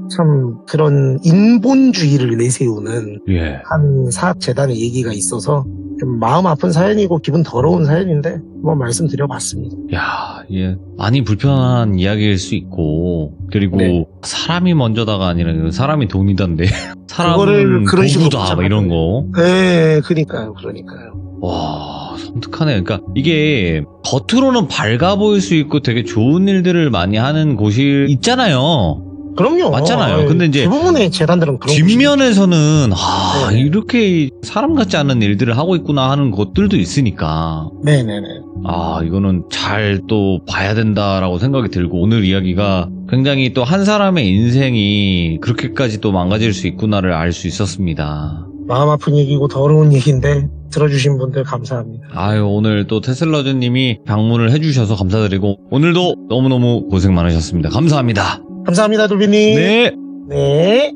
참 그런 인본주의를 내세우는 한 사학재단의 얘기가 있어서 좀 마음 아픈 사연이고 기분 더러운 사연인데 뭐 말씀드려봤습니다. 야, 예. 많이 불편한 이야기일 수 있고 그리고 사람이 먼저다가 아니라 사람이 돈이던데 사람은 도구다 막 이런 거. 네, 그러니까요. 와, 섬뜩하네. 그러니까 이게 겉으로는 밝아 보일 수 있고 되게 좋은 일들을 많이 하는 곳이 있잖아요. 그럼요. 맞잖아요. 근데 이제 대부분의 재단들은 그런 뒷면에서는 네. 이렇게 사람 같지 않은 일들을 하고 있구나 하는 것들도 있으니까 네네네. 이거는 잘 또 봐야 된다라고 생각이 들고, 오늘 이야기가 굉장히 또 한 사람의 인생이 그렇게까지 또 망가질 수 있구나를 알 수 있었습니다. 마음 아픈 얘기고 더러운 얘기인데 들어주신 분들 감사합니다. 오늘 또 테슬러즈님이 방문을 해주셔서 감사드리고, 오늘도 너무너무 고생 많으셨습니다. 감사합니다. 감사합니다, 돌비님. 네. 네.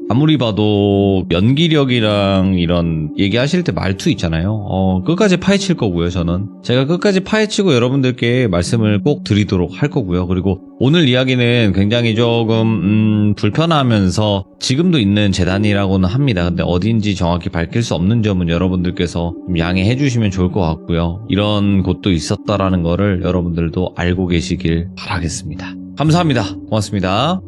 아무리 봐도 연기력이랑 이런 얘기하실 때 말투 있잖아요. 끝까지 파헤칠 거고요, 저는. 제가 끝까지 파헤치고 여러분들께 말씀을 꼭 드리도록 할 거고요. 그리고 오늘 이야기는 굉장히 조금 불편하면서 지금도 있는 재단이라고는 합니다. 근데 어딘지 정확히 밝힐 수 없는 점은 여러분들께서 좀 양해해 주시면 좋을 것 같고요. 이런 곳도 있었다라는 거를 여러분들도 알고 계시길 바라겠습니다. 감사합니다. 고맙습니다.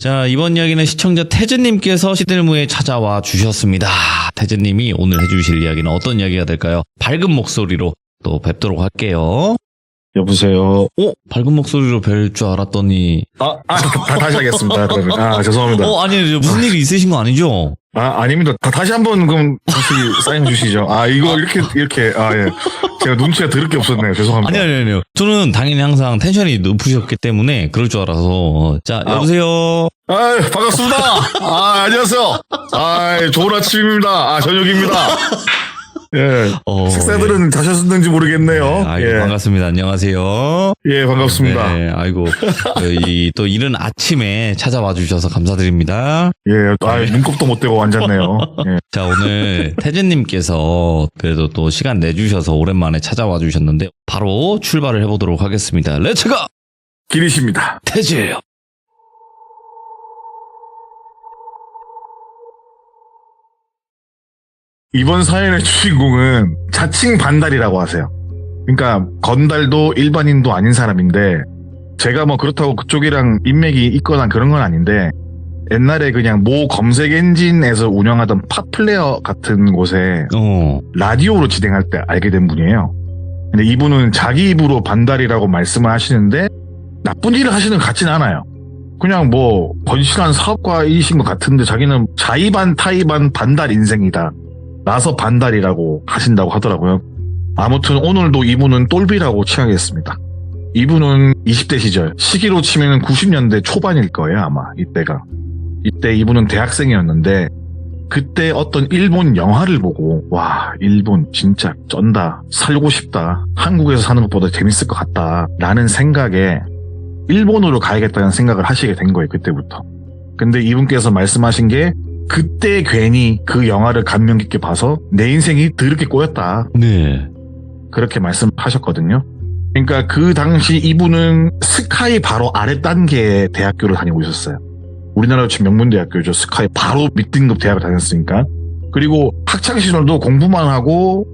자, 이번 이야기는 시청자 태즈님께서 시들무에 찾아와 주셨습니다. 태즈님이 오늘 해주실 이야기는 어떤 이야기가 될까요? 밝은 목소리로 또 뵙도록 할게요. 여보세요. 밝은 목소리로 뵐 줄 알았더니. 다시 하겠습니다. 그러면. 죄송합니다. 아니요. 무슨 일이 있으신 거 아니죠? 아닙니다. 다시 한번 그럼 다시 사인 주시죠. 이거 이렇게, 예. 제가 눈치가 더럽게 없었네요. 죄송합니다. 아니요. 저는 당연히 항상 텐션이 높으셨기 때문에 그럴 줄 알아서. 자, 여보세요? 반갑습니다. 안녕하세요. 좋은 아침입니다. 저녁입니다. 예. 식사들은 다 하셨는지 모르겠네요. 예. 반갑습니다. 안녕하세요. 예, 반갑습니다. 네, 아이고. 또 이른 아침에 찾아와 주셔서 감사드립니다. 예, 눈곱도 못 떼고 앉았네요. 예. 자, 오늘 태즈님께서 그래도 또 시간 내주셔서 오랜만에 찾아와 주셨는데 바로 출발을 해보도록 하겠습니다. 렛츠고! 기리십니다. 태즈예요. 이번 사연의 주인공은 자칭 반달이라고 하세요. 그러니까 건달도 일반인도 아닌 사람인데 제가 뭐 그렇다고 그쪽이랑 인맥이 있거나 그런 건 아닌데 옛날에 그냥 모 검색 엔진에서 운영하던 팟플레이어 같은 곳에 라디오로 진행할 때 알게 된 분이에요. 근데 이분은 자기 입으로 반달이라고 말씀을 하시는데 나쁜 일을 하시는 것 같진 않아요. 그냥 뭐 건실한 사업가이신 것 같은데 자기는 자의반 타의반 반달 인생이다. 나서 반달이라고 하신다고 하더라고요. 아무튼 오늘도 이분은 똘비라고 칭하겠습니다. 이분은 20대 시절, 시기로 치면 90년대 초반일 거예요, 아마 이때가. 이때 이분은 대학생이었는데 그때 어떤 일본 영화를 보고 와, 일본 진짜 쩐다, 살고 싶다, 한국에서 사는 것보다 재밌을 것 같다 라는 생각에 일본으로 가야겠다는 생각을 하시게 된 거예요, 그때부터. 근데 이분께서 말씀하신 게 그때 괜히 그 영화를 감명 깊게 봐서 내 인생이 더럽게 꼬였다. 네. 그렇게 말씀하셨거든요. 그러니까 그 당시 이분은 스카이 바로 아래 단계의 대학교를 다니고 있었어요. 우리나라로 치면 명문대학교죠. 스카이 바로 밑등급 대학을 다녔으니까. 그리고 학창시절도 공부만 하고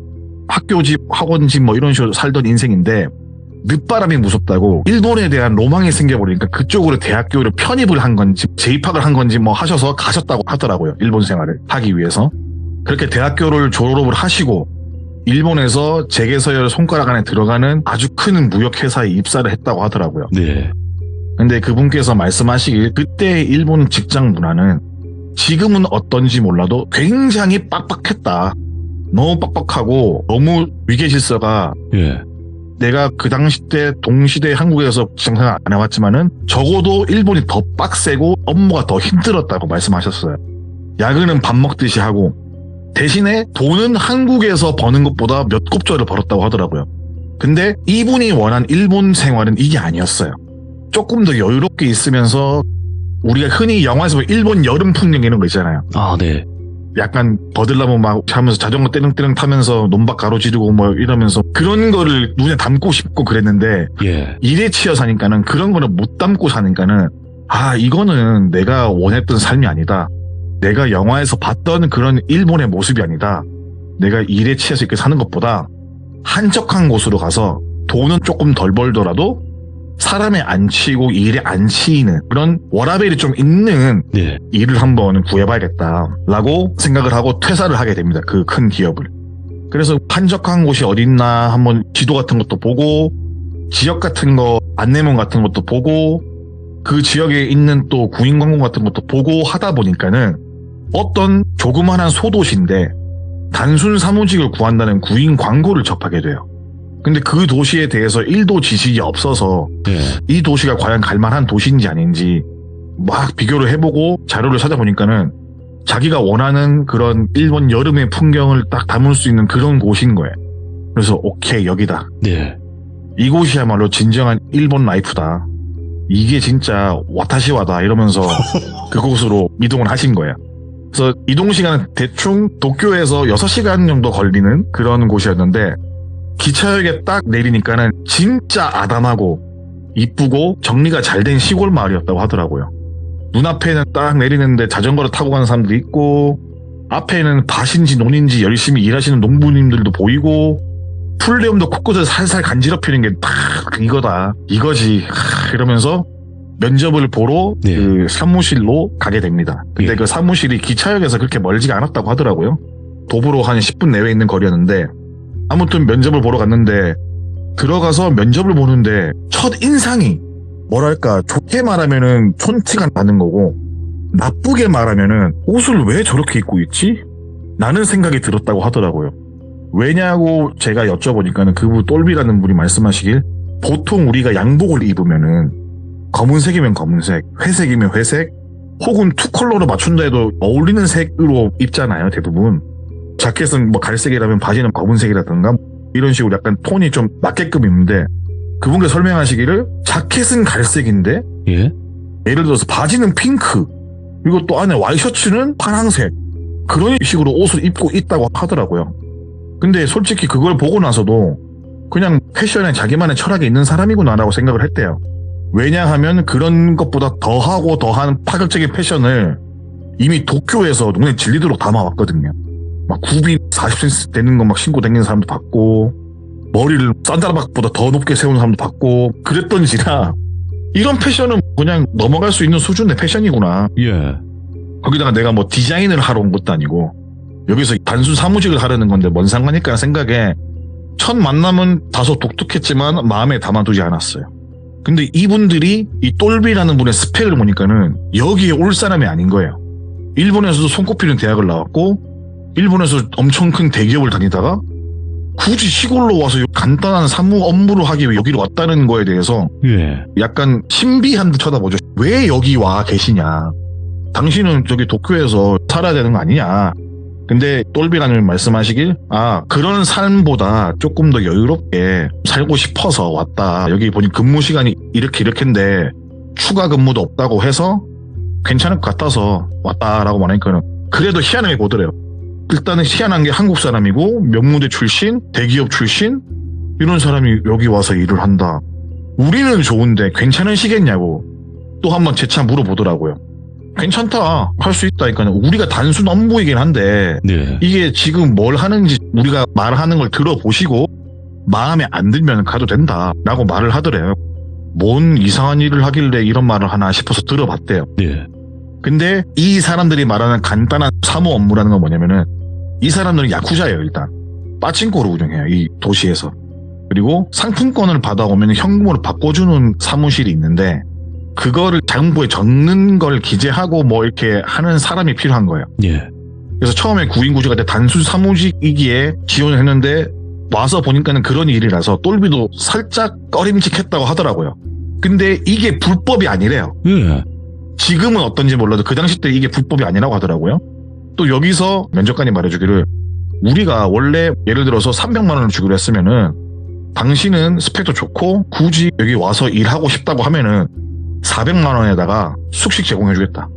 학교집, 학원집 뭐 이런 식으로 살던 인생인데 늦바람이 무섭다고 일본에 대한 로망이 생겨버리니까 그쪽으로 대학교를 편입을 한 건지 재입학을 한 건지 뭐 하셔서 가셨다고 하더라고요. 일본 생활을 하기 위해서. 그렇게 대학교를 졸업을 하시고 일본에서 재계서열 손가락 안에 들어가는 아주 큰 무역회사에 입사를 했다고 하더라고요. 네. 근데 그분께서 말씀하시길 그때 일본 직장 문화는 지금은 어떤지 몰라도 굉장히 빡빡했다. 너무 빡빡하고 너무 위계질서가 내가 그 당시 때 동시대 한국에서 직장생활 안 해왔지만은 적어도 일본이 더 빡세고 업무가 더 힘들었다고 말씀하셨어요. 야근은 밥 먹듯이 하고 대신에 돈은 한국에서 버는 것보다 몇 곱절을 벌었다고 하더라고요. 근데 이분이 원한 일본 생활은 이게 아니었어요. 조금 더 여유롭게 있으면서 우리가 흔히 영화에서 보면 일본 여름 풍경 이런 거 있잖아요. 네. 약간 버들나무 막 하면서 자전거 떼릉떼릉 타면서 논밭 가로지르고 뭐 이러면서 그런 거를 눈에 담고 싶고 그랬는데 일에 치여 사니까는 그런 거를 못 담고 사니까는 이거는 내가 원했던 삶이 아니다. 내가 영화에서 봤던 그런 일본의 모습이 아니다. 내가 일에 치여서 이렇게 사는 것보다 한적한 곳으로 가서 돈은 조금 덜 벌더라도 사람에 안 치이고 일에 안 치이는 그런 워라밸이 좀 있는 일을 한번 구해봐야겠다라고 생각을 하고 퇴사를 하게 됩니다. 그 큰 기업을. 그래서 한적한 곳이 어딨나 한번 지도 같은 것도 보고 지역 같은 거 안내문 같은 것도 보고 그 지역에 있는 또 구인관공 같은 것도 보고 하다 보니까는 어떤 조그만한 소도시인데 단순 사무직을 구한다는 구인 광고를 접하게 돼요. 근데 그 도시에 대해서 1도 지식이 없어서 이 도시가 과연 갈만한 도시인지 아닌지 막 비교를 해보고 자료를 찾아보니까는 자기가 원하는 그런 일본 여름의 풍경을 딱 담을 수 있는 그런 곳인 거예요. 그래서 오케이, 여기다. 이곳이야말로 진정한 일본 라이프다. 이게 진짜 와타시와다 이러면서 그곳으로 이동을 하신 거예요. 그래서 이동 시간은 대충 도쿄에서 6시간 정도 걸리는 그런 곳이었는데 기차역에 딱 내리니까는 진짜 아담하고 이쁘고 정리가 잘 된 시골 마을이었다고 하더라고요. 눈앞에는 딱 내리는데 자전거를 타고 가는 사람들이 있고 앞에는 밭인지 논인지 열심히 일하시는 농부님들도 보이고 풀네음도 코끝을 살살 간지럽히는 게 딱 이거다. 이거지. 이러면서 면접을 보러 네. 그 사무실로 가게 됩니다. 근데 예. 그 사무실이 기차역에서 그렇게 멀지가 않았다고 하더라고요. 도보로 한 10분 내외에 있는 거리였는데 아무튼 면접을 보러 갔는데 들어가서 면접을 보는데 첫 인상이 뭐랄까 좋게 말하면은 촌티가 나는 거고 나쁘게 말하면은 옷을 왜 저렇게 입고 있지? 라는 생각이 들었다고 하더라고요. 왜냐고 제가 여쭤보니까는 그분 똘비라는 분이 말씀하시길 보통 우리가 양복을 입으면은 검은색이면 검은색, 회색이면 회색, 혹은 투 컬러로 맞춘다 해도 어울리는 색으로 입잖아요, 대부분. 자켓은 뭐 갈색이라면 바지는 검은색이라든가 이런 식으로 약간 톤이 좀 맞게끔 입는데 그분께 설명하시기를 자켓은 갈색인데 예? 예를 들어서 바지는 핑크 그리고 또 안에 와이셔츠는 파란색 그런 식으로 옷을 입고 있다고 하더라고요. 근데 솔직히 그걸 보고 나서도 그냥 패션에 자기만의 철학이 있는 사람이구나라고 생각을 했대요. 왜냐하면 그런 것보다 더하고 더한 파격적인 패션을 이미 도쿄에서 눈에 질리도록 담아왔거든요. 막 굽이 40cm 되는 거 막 신고 다니는 사람도 봤고 머리를 산다라박보다 더 높게 세우는 사람도 봤고 그랬던지라 이런 패션은 그냥 넘어갈 수 있는 수준의 패션이구나. 예. 거기다가 내가 뭐 디자인을 하러 온 것도 아니고 여기서 단순 사무직을 하려는 건데 뭔 상관일까 생각에 첫 만남은 다소 독특했지만 마음에 담아두지 않았어요. 근데 이분들이 이 똘비라는 분의 스펙을 보니까는 여기에 올 사람이 아닌 거예요. 일본에서도 손꼽히는 대학을 나왔고 일본에서 엄청 큰 대기업을 다니다가 굳이 시골로 와서 간단한 사무 업무를 하기 위해 여기로 왔다는 거에 대해서 예. 약간 신비한 듯 쳐다보죠. 왜 여기 와 계시냐. 당신은 저기 도쿄에서 살아야 되는 거 아니냐. 근데 똘비라는 말씀하시길 그런 삶보다 조금 더 여유롭게 살고 싶어서 왔다. 여기 보니 근무 시간이 이렇게인데 추가 근무도 없다고 해서 괜찮을 것 같아서 왔다라고 말하니까는 그래도 희한하게 보더래요. 일단은 희한한 게 한국 사람이고 명문대 출신, 대기업 출신 이런 사람이 여기 와서 일을 한다. 우리는 좋은데 괜찮으시겠냐고 또 한번 재차 물어보더라고요. 괜찮다. 할 수 있다니까요. 우리가 단순 업무이긴 한데 네. 이게 지금 뭘 하는지 우리가 말하는 걸 들어보시고 마음에 안 들면 가도 된다라고 말을 하더래요. 뭔 이상한 일을 하길래 이런 말을 하나 싶어서 들어봤대요. 네. 근데 이 사람들이 말하는 간단한 사무 업무라는 건 뭐냐면은 이 사람들은 야쿠자예요. 일단 빠친코를 운영해요. 이 도시에서. 그리고 상품권을 받아오면 현금으로 바꿔주는 사무실이 있는데 그거를 장부에 적는 걸 기재하고 뭐 이렇게 하는 사람이 필요한 거예요. 예. 그래서 처음에 구인구직할 때 단순 사무직이기에 지원을 했는데 와서 보니까는 그런 일이라서 똘비도 살짝 꺼림칙했다고 하더라고요. 근데 이게 불법이 아니래요. 예. 지금은 어떤지 몰라도 그 당시 때 이게 불법이 아니라고 하더라고요. 또 여기서 면접관이 말해주기를 우리가 원래 예를 들어서 300만 원을 주기로 했으면은 당신은 스펙도 좋고 굳이 여기 와서 일하고 싶다고 하면은 400만 원에다가 숙식 제공해주겠다.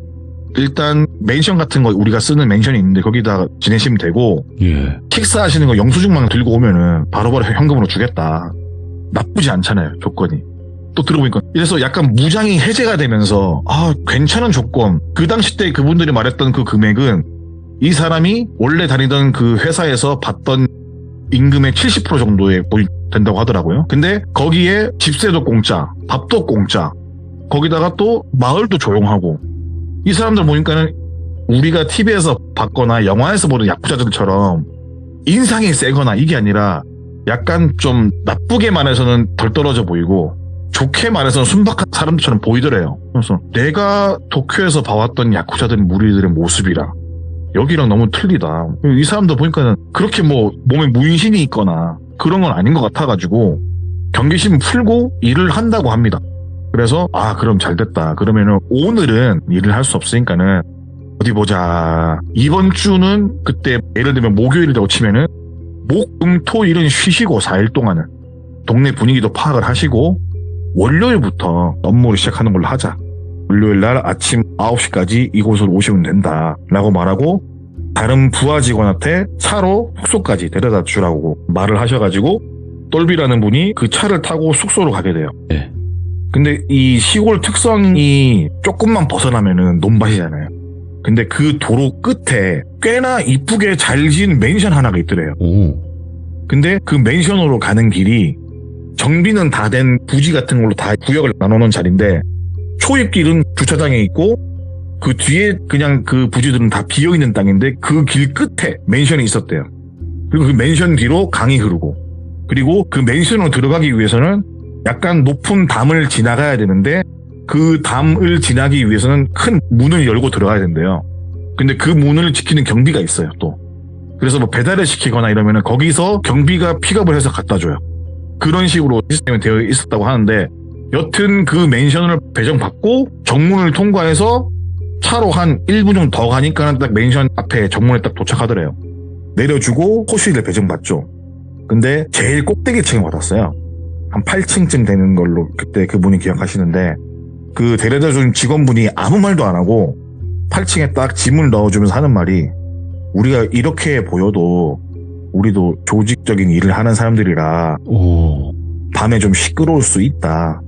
일단 맨션 같은 거 우리가 쓰는 맨션이 있는데 거기다 지내시면 되고 예. 식사하시는 거 영수증만 들고 오면은 바로바로 현금으로 주겠다. 나쁘지 않잖아요, 조건이. 또 들어보니까 이래서 약간 무장이 해제가 되면서 괜찮은 조건. 그 당시 때 그분들이 말했던 그 금액은 이 사람이 원래 다니던 그 회사에서 받던 임금의 70% 정도에 된다고 하더라고요. 근데 거기에 집세도 공짜, 밥도 공짜, 거기다가 또 마을도 조용하고 이 사람들 보니까는 우리가 TV에서 봤거나 영화에서 보는 야쿠자들처럼 인상이 세거나 이게 아니라 약간 좀 나쁘게 말해서는 덜 떨어져 보이고 좋게 말해서는 순박한 사람들처럼 보이더래요. 그래서 내가 도쿄에서 봐왔던 야쿠자들 무리들의 모습이랑 여기랑 너무 틀리다. 이 사람들 보니까는 그렇게 뭐 몸에 무인신이 있거나 그런 건 아닌 것 같아가지고 경계심 풀고 일을 한다고 합니다. 그래서 그럼 잘 됐다. 그러면은 오늘은 일을 할 수 없으니까는 어디 보자. 이번 주는 그때 예를 들면 목요일이라고 치면은 목, 금, 토, 일은 쉬시고 4일 동안은 동네 분위기도 파악을 하시고 월요일부터 업무를 시작하는 걸로 하자. 월요일 날 아침 9시까지 이곳으로 오시면 된다. 라고 말하고 다른 부하 직원한테 차로 숙소까지 데려다 주라고 말을 하셔가지고 똘비라는 분이 그 차를 타고 숙소로 가게 돼요. 네. 근데 이 시골 특성이 조금만 벗어나면은 논밭이잖아요. 근데 그 도로 끝에 꽤나 이쁘게 잘 지은 맨션 하나가 있더래요. 오. 근데 그 맨션으로 가는 길이 정비는 다 된 부지 같은 걸로 다 구역을 나눠놓은 자리인데 초입길은 주차장에 있고 그 뒤에 그냥 그 부지들은 다 비어있는 땅인데 그 길 끝에 맨션이 있었대요. 그리고 그 맨션 뒤로 강이 흐르고 그리고 그 맨션으로 들어가기 위해서는 약간 높은 담을 지나가야 되는데 그 담을 지나기 위해서는 큰 문을 열고 들어가야 된대요. 근데 그 문을 지키는 경비가 있어요 또. 그래서 뭐 배달을 시키거나 이러면은 거기서 경비가 픽업을 해서 갖다 줘요. 그런 식으로 시스템이 되어 있었다고 하는데 여튼 그 맨션을 배정받고 정문을 통과해서 차로 한 1분 정도 더 가니까는 딱 맨션 앞에 정문에 딱 도착하더래요. 내려주고 호실을 배정받죠. 근데 제일 꼭대기층에 받았어요. 한 8층쯤 되는 걸로 그때 그분이 기억하시는데 그 데려다준 직원분이 아무 말도 안 하고 8층에 딱 짐을 넣어주면서 하는 말이 우리가 이렇게 보여도 우리도 조직적인 일을 하는 사람들이라 밤에 좀 시끄러울 수 있다.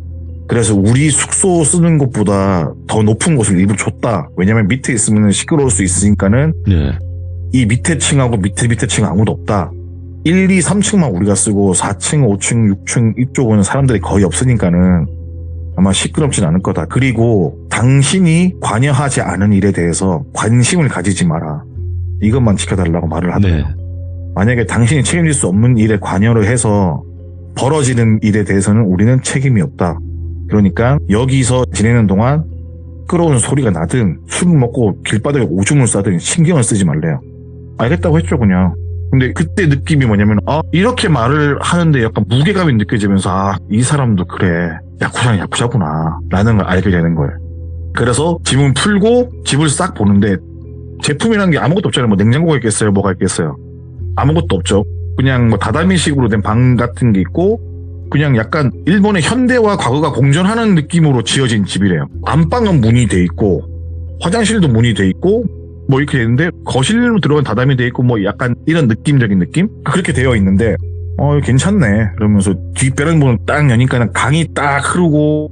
그래서 우리 숙소 쓰는 것보다 더 높은 곳을 일부 줬다. 왜냐면 밑에 있으면 시끄러울 수 있으니까는 네. 이 밑에 층하고 밑에 층 아무도 없다. 1, 2, 3층만 우리가 쓰고 4층, 5층, 6층 이쪽은 사람들이 거의 없으니까는 아마 시끄럽진 않을 거다. 그리고 당신이 관여하지 않은 일에 대해서 관심을 가지지 마라. 이것만 지켜달라고 말을 하더래요. 네. 만약에 당신이 책임질 수 없는 일에 관여를 해서 벌어지는 일에 대해서는 우리는 책임이 없다. 그러니까 여기서 지내는 동안 시끄러운 소리가 나든 술 먹고 길바닥에 오줌을 싸든 신경을 쓰지 말래요. 알겠다고 했죠 그냥. 근데 그때 느낌이 뭐냐면 이렇게 말을 하는데 약간 무게감이 느껴지면서 이 사람도 그래 야쿠자는 야쿠자구나 라는 걸 알게 되는 거예요. 그래서 짐을 풀고 집을 싹 보는데 제품이라는 게 아무것도 없잖아요. 뭐 냉장고가 있겠어요 뭐가 있겠어요. 아무것도 없죠. 그냥 뭐 다다미식으로 된 방 같은 게 있고 그냥 약간 일본의 현대와 과거가 공존하는 느낌으로 지어진 집이래요. 안방은 문이 돼 있고 화장실도 문이 돼 있고 뭐 이렇게 되는데 거실로 들어간 다다미 돼 있고 뭐 약간 이런 느낌적인 느낌? 그렇게 되어 있는데 괜찮네 이러면서 뒷배란문을 딱 여니까 강이 딱 흐르고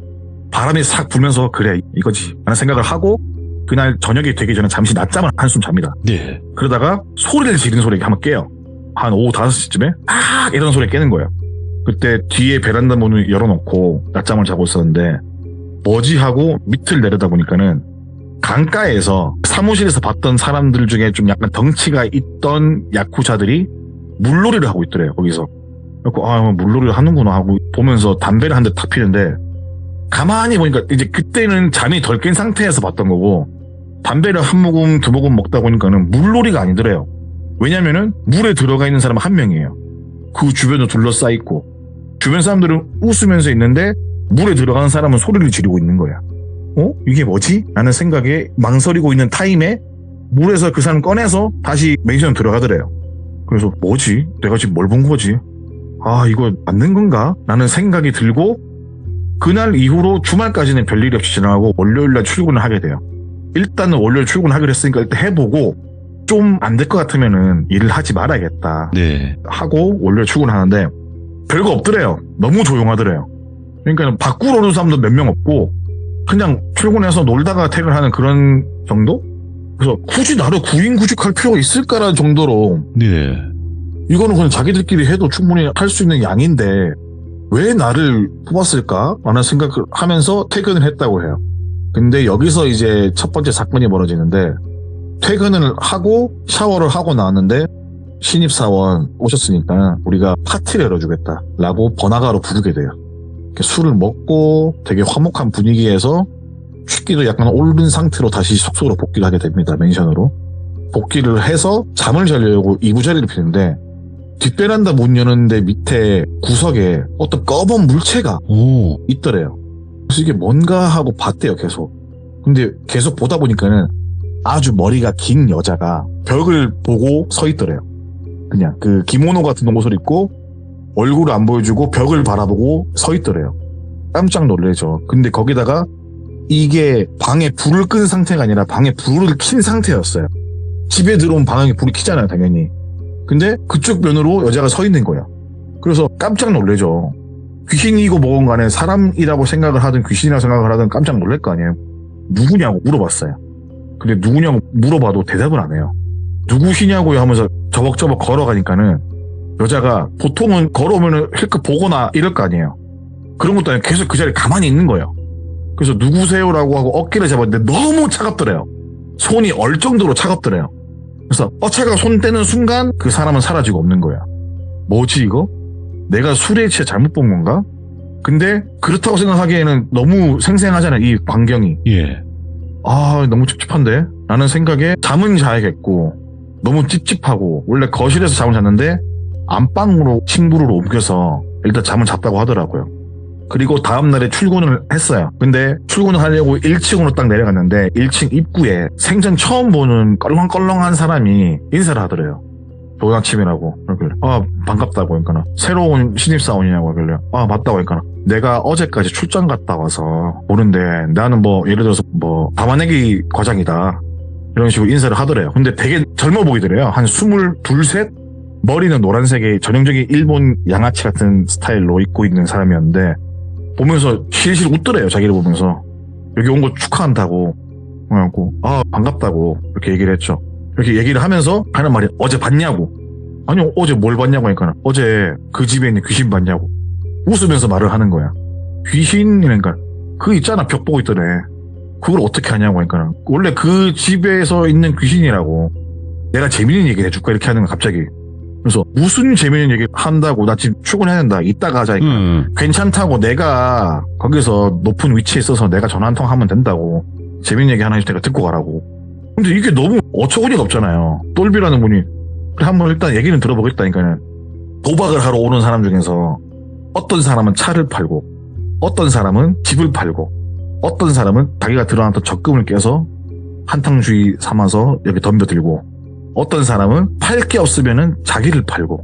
바람이 싹 불면서 그래 이거지 라는 생각을 하고 그날 저녁이 되기 전에 잠시 낮잠을 한숨 잡니다. 네. 그러다가 소리를 지르는 소리가 한번 깨요. 한 오후 5시쯤에 이런 소리가 깨는 거예요. 그때 뒤에 베란다 문을 열어놓고 낮잠을 자고 있었는데 뭐지 하고 밑을 내려다 보니까는 강가에서 사무실에서 봤던 사람들 중에 좀 약간 덩치가 있던 야쿠자들이 물놀이를 하고 있더래요 거기서. 그래서 물놀이를 하는구나 하고 보면서 담배를 한 대 탁 피는데 가만히 보니까 이제 그때는 잠이 덜 깬 상태에서 봤던 거고 담배를 한 모금 두 모금 먹다 보니까는 물놀이가 아니더래요. 왜냐면은 물에 들어가 있는 사람 한 명이에요. 그 주변으로 둘러싸여 있고 주변 사람들은 웃으면서 있는데 물에 들어가는 사람은 소리를 지르고 있는 거야. 이게 뭐지? 라는 생각에 망설이고 있는 타임에 물에서 그 사람 꺼내서 다시 맨션 들어가더래요. 그래서 뭐지? 내가 지금 뭘 본 거지? 이거 맞는 건가? 라는 생각이 들고 그날 이후로 주말까지는 별일 없이 지나가고 월요일날 출근을 하게 돼요. 일단은 월요일 출근하기로 했으니까 일단 해보고 좀 안 될 것 같으면은 일을 하지 말아야겠다. 네. 하고 월요일 출근하는데 별거 없더래요. 너무 조용하더래요. 그러니까 밖으로 오는 사람도 몇 명 없고 그냥 출근해서 놀다가 퇴근하는 그런 정도? 그래서 굳이 나를 구인구직할 필요가 있을까라는 정도로 네. 이거는 그냥 자기들끼리 해도 충분히 할 수 있는 양인데 왜 나를 뽑았을까? 라는 생각을 하면서 퇴근을 했다고 해요. 근데 여기서 이제 첫 번째 사건이 벌어지는데 퇴근을 하고 샤워를 하고 나왔는데 신입사원 오셨으니까 우리가 파티를 열어주겠다 라고 번화가로 부르게 돼요. 술을 먹고 되게 화목한 분위기에서 식기도 약간 오른 상태로 다시 숙소로 복귀를 하게 됩니다. 맨션으로. 복귀를 해서 잠을 자려고 이부자리를 피는데 뒷베란다 문 여는데 밑에 구석에 어떤 검은 물체가 있더래요. 그래서 이게 뭔가 하고 봤대요 계속. 근데 계속 보다 보니까는 아주 머리가 긴 여자가 벽을 보고 서 있더래요. 그냥 그 기모노 같은 옷을 입고 얼굴을 안 보여주고 벽을 바라보고 서 있더래요. 깜짝 놀래죠. 근데 거기다가 이게 방에 불을 끈 상태가 아니라 방에 불을 킨 상태였어요. 집에 들어온 방에 불이 켜잖아요 당연히. 근데 그쪽 면으로 여자가 서 있는 거예요. 그래서 깜짝 놀래죠. 귀신이고 뭐건 간에 사람이라고 생각을 하든 귀신이라고 생각을 하든 깜짝 놀랄 거 아니에요. 누구냐고 물어봤어요. 근데 누구냐고 물어봐도 대답을 안 해요. 누구시냐고요 하면서 저벅저벅 걸어가니까는 여자가 보통은 걸어오면은 힐끗 보거나 이럴 거 아니에요. 그런 것도 아니고 계속 그 자리에 가만히 있는 거예요. 그래서 누구세요라고 하고 어깨를 잡았는데 너무 차갑더래요. 손이 얼 정도로 차갑더래요. 그래서 차가 손 떼는 순간 그 사람은 사라지고 없는 거야. 뭐지 이거? 내가 술에 취해 잘못 본 건가? 근데 그렇다고 생각하기에는 너무 생생하잖아요, 이 광경이. 예. 너무 찝찝한데? 라는 생각에 잠은 자야겠고, 너무 찝찝하고, 원래 거실에서 잠을 잤는데 안방으로 침구로 옮겨서 일단 잠을 잤다고 하더라고요. 그리고 다음날에 출근을 했어요. 근데 출근을 하려고 1층으로 딱 내려갔는데 1층 입구에 생전 처음 보는 껄렁껄렁한 사람이 인사를 하더래요. 좋은 아침이라고. 그러길래 반갑다고 하니까 새로운 신입사원이냐고 하길래 맞다고 하니까 내가 어제까지 출장 갔다 와서 오는데 나는 예를 들어서 담아내기 과장이다 이런 식으로 인사를 하더래요. 근데 되게 젊어 보이더래요. 한 22, 셋? 머리는 노란색의 전형적인 일본 양아치 같은 스타일로 입고 있는 사람이었는데 보면서 실실 웃더래요. 자기를 보면서. 여기 온 거 축하한다고. 그래갖고 반갑다고 이렇게 얘기를 했죠. 이렇게 얘기를 하면서 하는 말이 어제 봤냐고. 아니요, 어제 뭘 봤냐고 하니까 어제 그 집에 있는 귀신 봤냐고. 웃으면서 말을 하는 거야. 귀신이니까 그 있잖아, 벽 보고 있더래. 그걸 어떻게 하냐고 하니까 원래 그 집에서 있는 귀신이라고. 내가 재밌는 얘기를 해줄까 이렇게 하는 거야 갑자기. 그래서 무슨 재밌는 얘기 한다고 나 지금 출근해야 된다 이따가 하자니까 괜찮다고 내가 거기서 높은 위치에 있어서 내가 전화 한 통 하면 된다고 재밌는 얘기 하나 해줄 테니까 듣고 가라고. 근데 이게 너무 어처구니가 없잖아요. 똘비라는 분이 그래 한번 일단 얘기는 들어보겠다니까는 도박을 하러 오는 사람 중에서 어떤 사람은 차를 팔고 어떤 사람은 집을 팔고 어떤 사람은 자기가 들어놨던 적금을 깨서 한탕주의 삼아서 여기 덤벼들고 어떤 사람은 팔 게 없으면은 자기를 팔고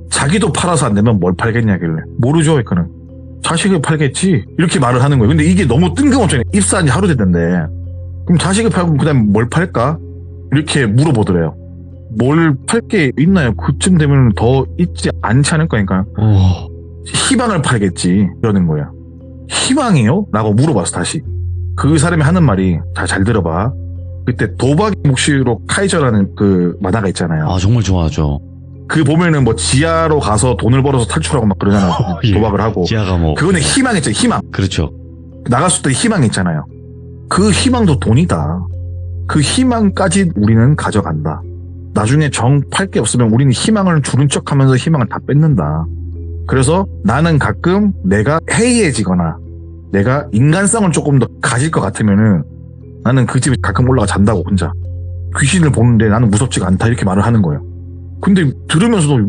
자기도 팔아서 안 되면 뭘 팔겠냐길래 모르죠. 그러니까는 자식을 팔겠지 이렇게 말을 하는 거예요. 근데 이게 너무 뜬금없잖아요. 입사한 지 하루 됐는데 그럼 자식을 팔고 그다음에 뭘 팔까? 이렇게 물어보더래요. 뭘 팔 게 있나요? 그쯤 되면 더 있지 않지 않을까? 그러니까 희망을 팔겠지 이러는 거야. 희망이요? 라고 물어봤어. 다시 그 사람이 하는 말이 잘 들어봐. 그때 도박의 몫으로 카이저라는 그 만화가 있잖아요. 정말 좋아하죠. 그 보면은 지하로 가서 돈을 벌어서 탈출하고 막 그러잖아요. 예. 도박을 하고. 지하가 그거는 희망 있잖아요. 희망. 그렇죠. 나갔을 때 희망이 있잖아요. 그 희망도 돈이다. 그 희망까지 우리는 가져간다. 나중에 정 팔 게 없으면 우리는 희망을 주는 척 하면서 희망을 다 뺏는다. 그래서 나는 가끔 내가 해이해지거나 내가 인간성을 조금 더 가질 것 같으면은 나는 그 집에 가끔 올라가 잔다고 혼자. 귀신을 보는데 나는 무섭지가 않다 이렇게 말을 하는 거예요. 근데 들으면서도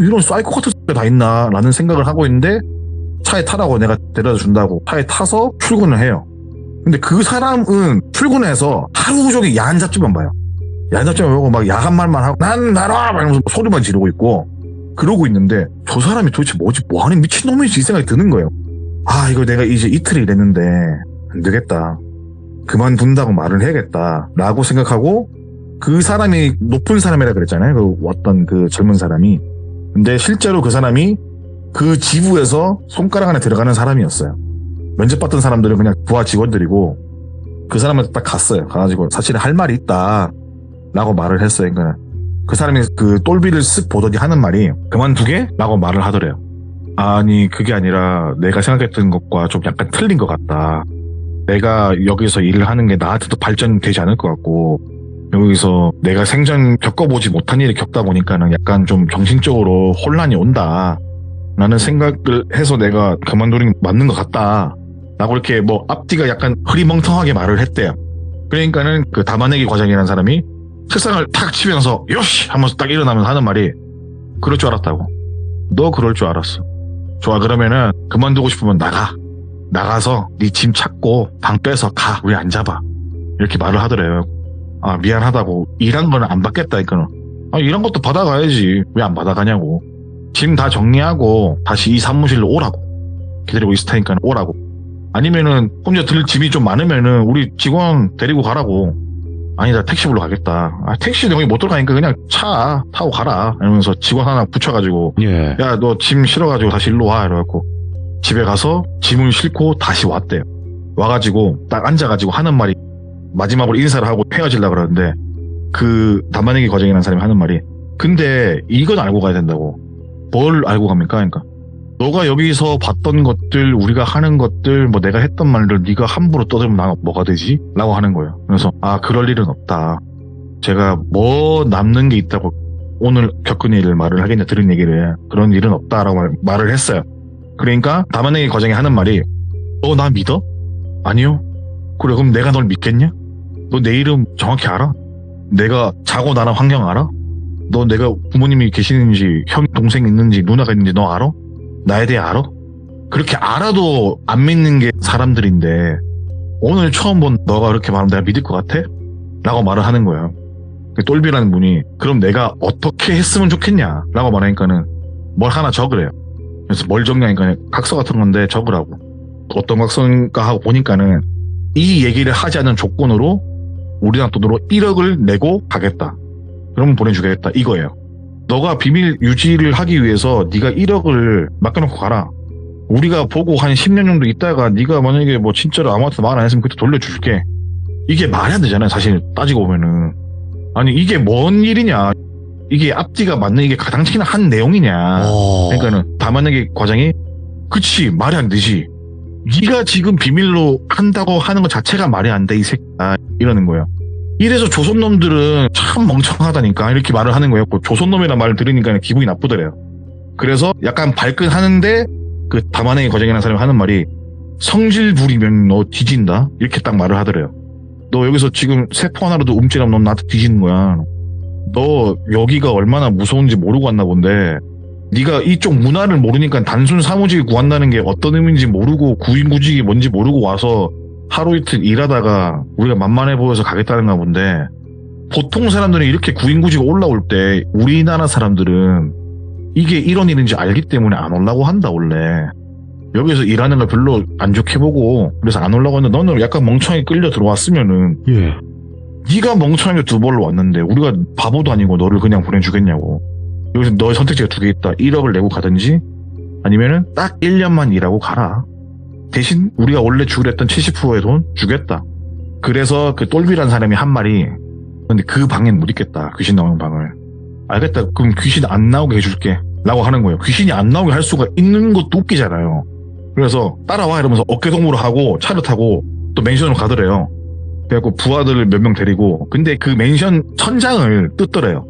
이런 사이코 같은 소리가 다 있나 라는 생각을 하고 있는데 차에 타라고 내가 데려다 준다고 차에 타서 출근을 해요. 근데 그 사람은 출근해서 하루 종일 야한 잡지만 봐요. 야한 잡지만 보고 막 야한 말만 하고 난 나라 이러면서 소리만 지르고 있고 그러고 있는데 저 사람이 도대체 뭐하는 미친놈이지 이 생각이 드는 거예요. 이거 내가 이제 이틀이 됐는데 안 되겠다. 그만둔다고 말을 해야겠다 라고 생각하고 그 사람이 높은 사람이라 그랬잖아요. 어떤 그 젊은 사람이. 근데 실제로 그 사람이 그 지부에서 손가락 안에 들어가는 사람이었어요. 면접 받던 사람들은 그냥 부하 직원들이고 그 사람한테 딱 갔어요. 가가지고 사실 할 말이 있다 라고 말을 했어요. 그러니까 그 사람이 그 똘비를 쓱 보더니 하는 말이 그만두게? 라고 말을 하더래요. 아니 그게 아니라 내가 생각했던 것과 좀 약간 틀린 것 같다. 내가 여기서 일을 하는 게 나한테도 발전되지 않을 것 같고 여기서 내가 생전 겪어보지 못한 일을 겪다 보니까는 약간 좀 정신적으로 혼란이 온다 라는 생각을 해서 내가 그만두는 게 맞는 것 같다 라고 이렇게 앞뒤가 약간 흐리멍텅하게 말을 했대요. 그러니까는 그 담아내기 과장이라는 사람이 책상을 탁 치면서 요시 하면서 딱 일어나면서 하는 말이 그럴 줄 알았다고. 너 그럴 줄 알았어. 좋아 그러면은 그만두고 싶으면 나가서 네 짐 찾고 방 빼서 가. 우리 안 잡아. 이렇게 말을 하더래요. 미안하다고. 일한 거는 안 받겠다니까. 일한 것도 받아가야지. 왜 안 받아가냐고. 짐 다 정리하고 다시 이 사무실로 오라고. 기다리고 있을 테니까 오라고. 아니면은 혼자 들 짐이 좀 많으면은 우리 직원 데리고 가라고. 아니다 택시 불러 가겠다. 택시도 여기 못 들어가니까 그냥 차 타고 가라. 이러면서 직원 하나 붙여가지고 야 너 짐 실어가지고 다시 일로 와. 이래갖고 집에 가서 짐을 싣고 다시 왔대요. 와가지고 딱 앉아가지고 하는 말이 마지막으로 인사를 하고 헤어지려고 그러는데 그 담아내기 과정이라는 사람이 하는 말이 근데 이건 알고 가야 된다고. 뭘 알고 갑니까? 그러니까 너가 여기서 봤던 것들, 우리가 하는 것들, 뭐 내가 했던 말들 네가 함부로 떠들면 난 뭐가 되지? 라고 하는 거예요. 그래서 그럴 일은 없다. 제가 뭐 남는 게 있다고 오늘 겪은 일을 말을 하겠냐, 들은 얘기를. 그런 일은 없다라고 말을 했어요. 그러니까 담아내기 과정에 하는 말이 너 나 믿어? 아니요. 그래 그럼 내가 널 믿겠냐? 너 내 이름 정확히 알아? 내가 자고 나란 환경 알아? 너 내가 부모님이 계시는지 형 동생 있는지 누나가 있는지 너 알아? 나에 대해 알아? 그렇게 알아도 안 믿는 게 사람들인데 오늘 처음 본 너가 그렇게 말하면 내가 믿을 것 같아? 라고 말을 하는 거예요. 똘비라는 분이 그럼 내가 어떻게 했으면 좋겠냐 라고 말하니까는 뭘 하나 적으래요. 그래서 뭘 적냐니까 각서 같은 건데 적으라고. 어떤 각서인가 하고 보니까는 이 얘기를 하지 않는 조건으로 우리나라 돈으로 1억을 내고 가겠다. 그러면 보내주겠다 이거예요. 너가 비밀 유지를 하기 위해서 네가 1억을 맡겨놓고 가라. 우리가 보고 한 10년 정도 있다가 네가 만약에 뭐 진짜로 아무한테 말 안 했으면 그때 돌려줄게. 이게 말이 안 되잖아요. 사실 따지고 보면은. 아니 이게 뭔 일이냐. 이게 앞뒤가 맞는 이게 가당치는 한 내용이냐. 그러니까는 담아내기 과정이 그치 말이 안 되지. 네가 지금 비밀로 한다고 하는 것 자체가 말이 안 돼 이 새끼야 이러는 거예요. 이래서 조선놈들은 참 멍청하다니까 이렇게 말을 하는 거예요. 조선놈이란 말을 들으니까 기분이 나쁘더래요. 그래서 약간 발끈하는데 그 담아내기 과정이라는 사람이 하는 말이 성질 부리면 너 뒤진다 이렇게 딱 말을 하더래요. 너 여기서 지금 세포 하나라도 움찔하면 넌 나한테 뒤지는 거야. 너 여기가 얼마나 무서운지 모르고 왔나 본데 네가 이쪽 문화를 모르니까 단순 사무직 구한다는 게 어떤 의미인지 모르고 구인구직이 뭔지 모르고 와서 하루 이틀 일하다가 우리가 만만해 보여서 가겠다는가 본데 보통 사람들이 이렇게 구인구직 올라올 때 우리나라 사람들은 이게 이런 일인지 알기 때문에 안 올라고 한다 원래. 여기서 일하는 걸 별로 안 좋게 보고 그래서 안 올라고 했는데 너는 약간 멍청하게 끌려 들어왔으면은 네가 멍청하게 두 번을 왔는데 우리가 바보도 아니고 너를 그냥 보내주겠냐고. 여기서 너의 선택지가 두 개 있다. 1억을 내고 가든지 아니면은 딱 1년만 일하고 가라. 대신 우리가 원래 주기로 했던 70%의 돈 주겠다. 그래서 그 똘비라는 사람이 한 말이 근데 그 방엔 못 있겠다. 귀신 나오는 방을. 알겠다. 그럼 귀신 안 나오게 해줄게. 라고 하는 거예요. 귀신이 안 나오게 할 수가 있는 것도 웃기잖아요. 그래서 따라와 이러면서 어깨동무를 하고 차를 타고 또 맨션으로 가더래요. 그래갖고 부하들을 몇 명 데리고 근데 그 맨션 천장을 뜯더래요.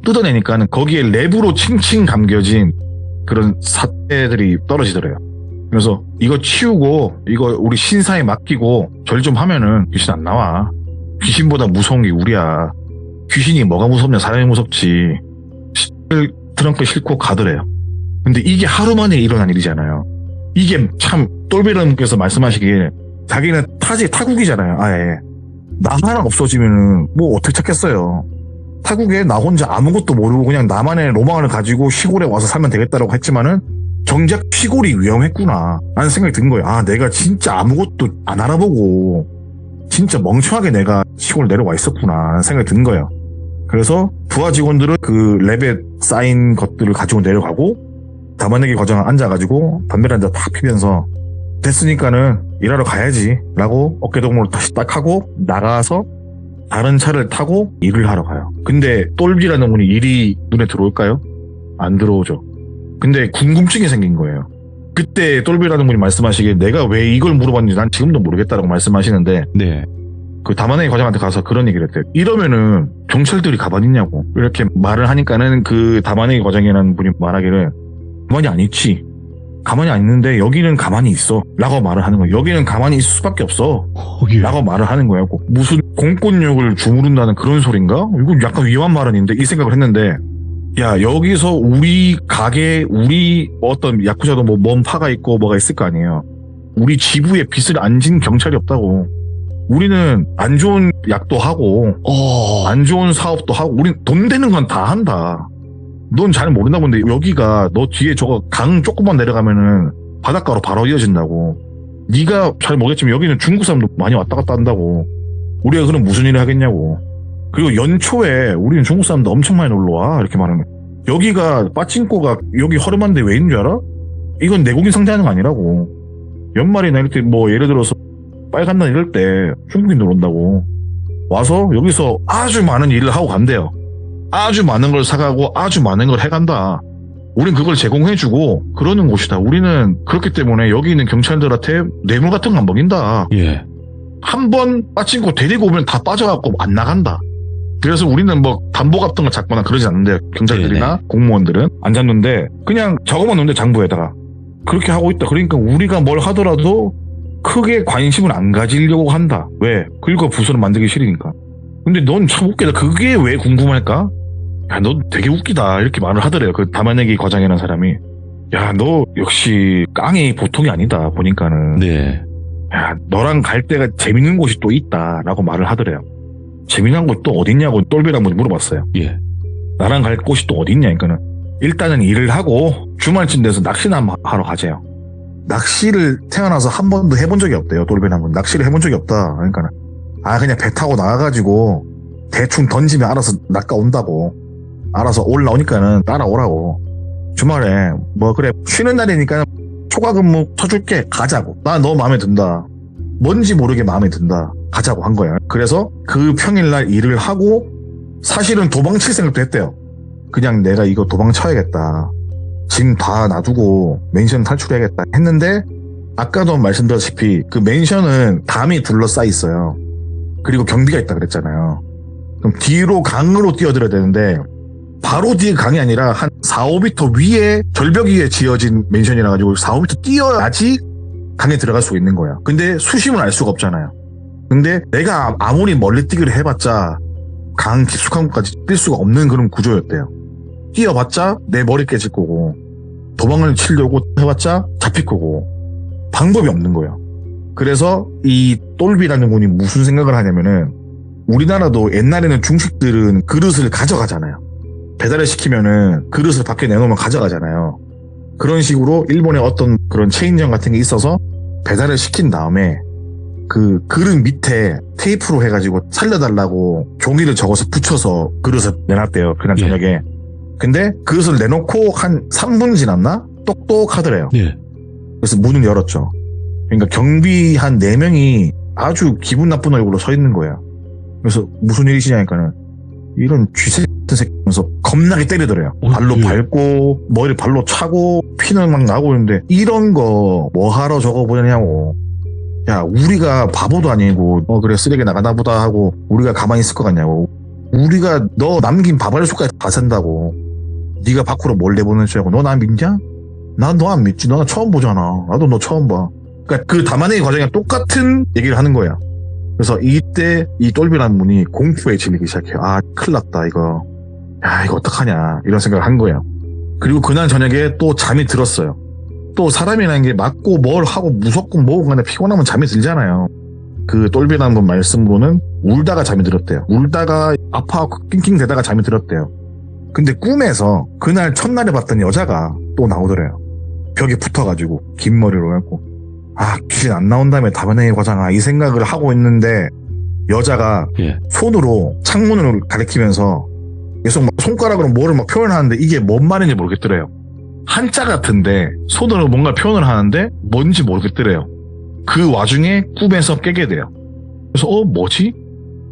뜯어내니까는 거기에 랩으로 칭칭 감겨진 그런 사태들이 떨어지더래요. 그래서 이거 치우고 이거 우리 신사에 맡기고 절 좀 하면은 귀신 안 나와. 귀신보다 무서운 게 우리야. 귀신이 뭐가 무섭냐 사람이 무섭지. 트렁크에 싣고 가더래요. 근데 이게 하루 만에 일어난 일이잖아요. 이게 참 똘비라는 분께서 말씀하시기에 자기는 타국이잖아요. 아예 나 하나 없어지면은 뭐 어떻게 찾겠어요. 타국에 나 혼자 아무것도 모르고 그냥 나만의 로망을 가지고 시골에 와서 살면 되겠다라고 했지만은 정작 시골이 위험했구나 라는 생각이 든 거예요. 아 내가 진짜 아무것도 안 알아보고 진짜 멍청하게 내가 시골 내려와 있었구나 라는 생각이 든 거예요. 그래서 부하 직원들은 그 랩에 쌓인 것들을 가지고 내려가고 담아내기 과정을 앉아가지고 담배를 한 잔 탁 피면서 됐으니까는 일하러 가야지 라고 어깨동무를 다시 딱 하고 나가서 다른 차를 타고 일을 하러 가요. 근데 똘비라는 분이 일이 눈에 들어올까요? 안 들어오죠. 근데 궁금증이 생긴 거예요. 그때 똘비라는 분이 말씀하시기에 내가 왜 이걸 물어봤는지 난 지금도 모르겠다라고 말씀하시는데 네. 그 담아내기 과장한테 가서 그런 얘기를 했대요. 이러면은 경찰들이 가만히 있냐고 이렇게 말을 하니까는 그 담아내기 과장이라는 분이 말하기를 가만히 안 있지. 가만히 안 있는데 여기는 가만히 있어 라고 말을 하는 거예요. 여기는 가만히 있을 수밖에 없어 라고 말을 하는 거예요. 무슨 공권력을 주무른다는 그런 소린가? 이거 약간 위험한 발언인데 이 생각을 했는데 야 여기서 우리 가게 우리 어떤 야쿠자도 뭐 먼 파가 있고 뭐가 있을 거 아니에요. 우리 지부에 빚을 안 진 경찰이 없다고. 우리는 안 좋은 약도 하고 안 좋은 사업도 하고 우린 돈 되는 건 다 한다. 넌 잘 모르나 본데 여기가 너 뒤에 저거 강 조금만 내려가면은 바닷가로 바로 이어진다고. 네가 잘 모르겠지만 여기는 중국 사람도 많이 왔다 갔다 한다고. 우리가 그럼 무슨 일을 하겠냐고. 그리고 연초에 우리는 중국 사람도 엄청 많이 놀러와 이렇게 말하는 거야. 여기가 빠찡코가 여기 허름한데 왜 있는 줄 알아? 이건 내국인 상대하는 거 아니라고. 연말이나 이렇게 뭐 예를 들어서 빨간 날 이럴 때 중국인들 온다고. 와서 여기서 아주 많은 일을 하고 간대요. 아주 많은 걸 사가고 아주 많은 걸 해간다. 우린 그걸 제공해주고 그러는 곳이다. 우리는 그렇기 때문에 여기 있는 경찰들한테 뇌물 같은 거 안 먹인다. 예. 한 번 빠진거 데리고 오면 다 빠져갖고 안 나간다. 그래서 우리는 뭐 담보 같은 거 잡거나 그러지 않는데 경찰들이나 네네. 공무원들은 안 잡는데 그냥 적어만 놓는데 장부에다가 그렇게 하고 있다. 그러니까 우리가 뭘 하더라도 크게 관심을 안 가지려고 한다. 왜? 긁어 부수를 만들기 싫으니까. 근데 넌 참 웃기다. 그게 왜 궁금할까? 야, 너 되게 웃기다. 이렇게 말을 하더래요. 그 담아내기 과장이라는 사람이. 야, 너 역시 깡이 보통이 아니다. 보니까는. 네. 야, 너랑 갈 때가 재밌는 곳이 또 있다. 라고 말을 하더래요. 재미난 곳 또 어딨냐고 똘비랑 분이 물어봤어요. 예. 나랑 갈 곳이 또 어딨냐. 그러니까는 일단은 일을 하고 주말쯤 돼서 낚시나 한번 하러 가재요. 낚시를 태어나서 한 번도 해본 적이 없대요. 똘비랑 분. 낚시를 해본 적이 없다. 그러니까는 그냥 배 타고 나가가지고 대충 던지면 알아서 낚아온다고. 알아서 올라오니까는 따라오라고. 주말에 뭐 그래 쉬는 날이니까 초과 근무 쳐줄게. 가자고. 나 너 마음에 든다. 뭔지 모르게 마음에 든다. 가자고 한 거야. 그래서 그 평일날 일을 하고 사실은 도망칠 생각도 했대요. 그냥 내가 이거 도망쳐야겠다. 짐 다 놔두고 맨션 탈출해야겠다 했는데 아까도 말씀드렸다시피 그 맨션은 담이 둘러싸여 있어요. 그리고 경비가 있다 그랬잖아요. 그럼 뒤로 강으로 뛰어들어야 되는데 바로 뒤에 강이 아니라 한 4, 5m 위에 절벽 위에 지어진 맨션이라 가지고 4, 5m 뛰어야지 강에 들어갈 수가 있는 거야. 근데 수심을 알 수가 없잖아요. 근데 내가 아무리 멀리 뛰기를 해봤자 강 깊숙한 곳까지 뛸 수가 없는 그런 구조였대요. 뛰어봤자 내 머리 깨질 거고 도망을 치려고 해봤자 잡힐 거고 방법이 없는 거예요. 그래서 이 똘비라는 분이 무슨 생각을 하냐면은 우리나라도 옛날에는 중식들은 그릇을 가져가잖아요. 배달을 시키면은 그릇을 밖에 내놓으면 가져가잖아요. 그런 식으로 일본의 어떤 그런 체인점 같은 게 있어서 배달을 시킨 다음에 그 그릇 밑에 테이프로 해가지고 살려달라고 종이를 적어서 붙여서 그릇을 내놨대요. 그날 예. 저녁에. 근데 그릇을 내놓고 한 3분 지났나? 똑똑하더래요. 예. 그래서 문을 열었죠. 그러니까 경비 한 4명이 아주 기분 나쁜 얼굴로 서 있는 거예요. 그래서 무슨 일이시냐니까는 이런 쥐새 같은 새끼면서 겁나게 때리더래요. 발로 예. 밟고 머리를 발로 차고 피는 막 나고 있는데 이런 거 뭐 하러 저거 보냐고. 야, 우리가 바보도 아니고 그래 쓰레기 나가나 보다 하고 우리가 가만히 있을 것 같냐고. 우리가 너 남긴 밥 한 숟갈 다 산다고. 네가 밖으로 뭘 내보는 줄 알고 너 나 믿냐? 난 너 안 믿지. 너 나 처음 보잖아. 나도 너 처음 봐. 그러니까 그 담아내기 과정이랑 똑같은 얘기를 하는 거야. 그래서 이때 이 똘비라는 분이 공포에 질리기 시작해요. 큰일 났다 이거. 야, 이거 어떡하냐 이런 생각을 한 거야. 그리고 그날 저녁에 또 잠이 들었어요. 또 사람이라는 게 맞고 뭘 하고 무섭고 뭐고 간에 피곤하면 잠이 들잖아요. 그 똘비라는 분 말씀으로는 울다가 잠이 들었대요. 울다가 아파하고 낑낑대다가 잠이 들었대요. 근데 꿈에서 그날 첫날에 봤던 여자가 또 나오더래요. 벽에 붙어가지고 긴 머리로 해갖고 귀신 안 나온 다음에 담아내기 과장아 이 생각을 하고 있는데 여자가 예. 손으로 창문을 가리키면서 계속 막 손가락으로 뭐를 막 표현하는데 이게 뭔 말인지 모르겠더래요. 한자 같은데 손으로 뭔가 표현을 하는데 뭔지 모르겠더래요. 그 와중에 꿈에서 깨게 돼요. 그래서 뭐지?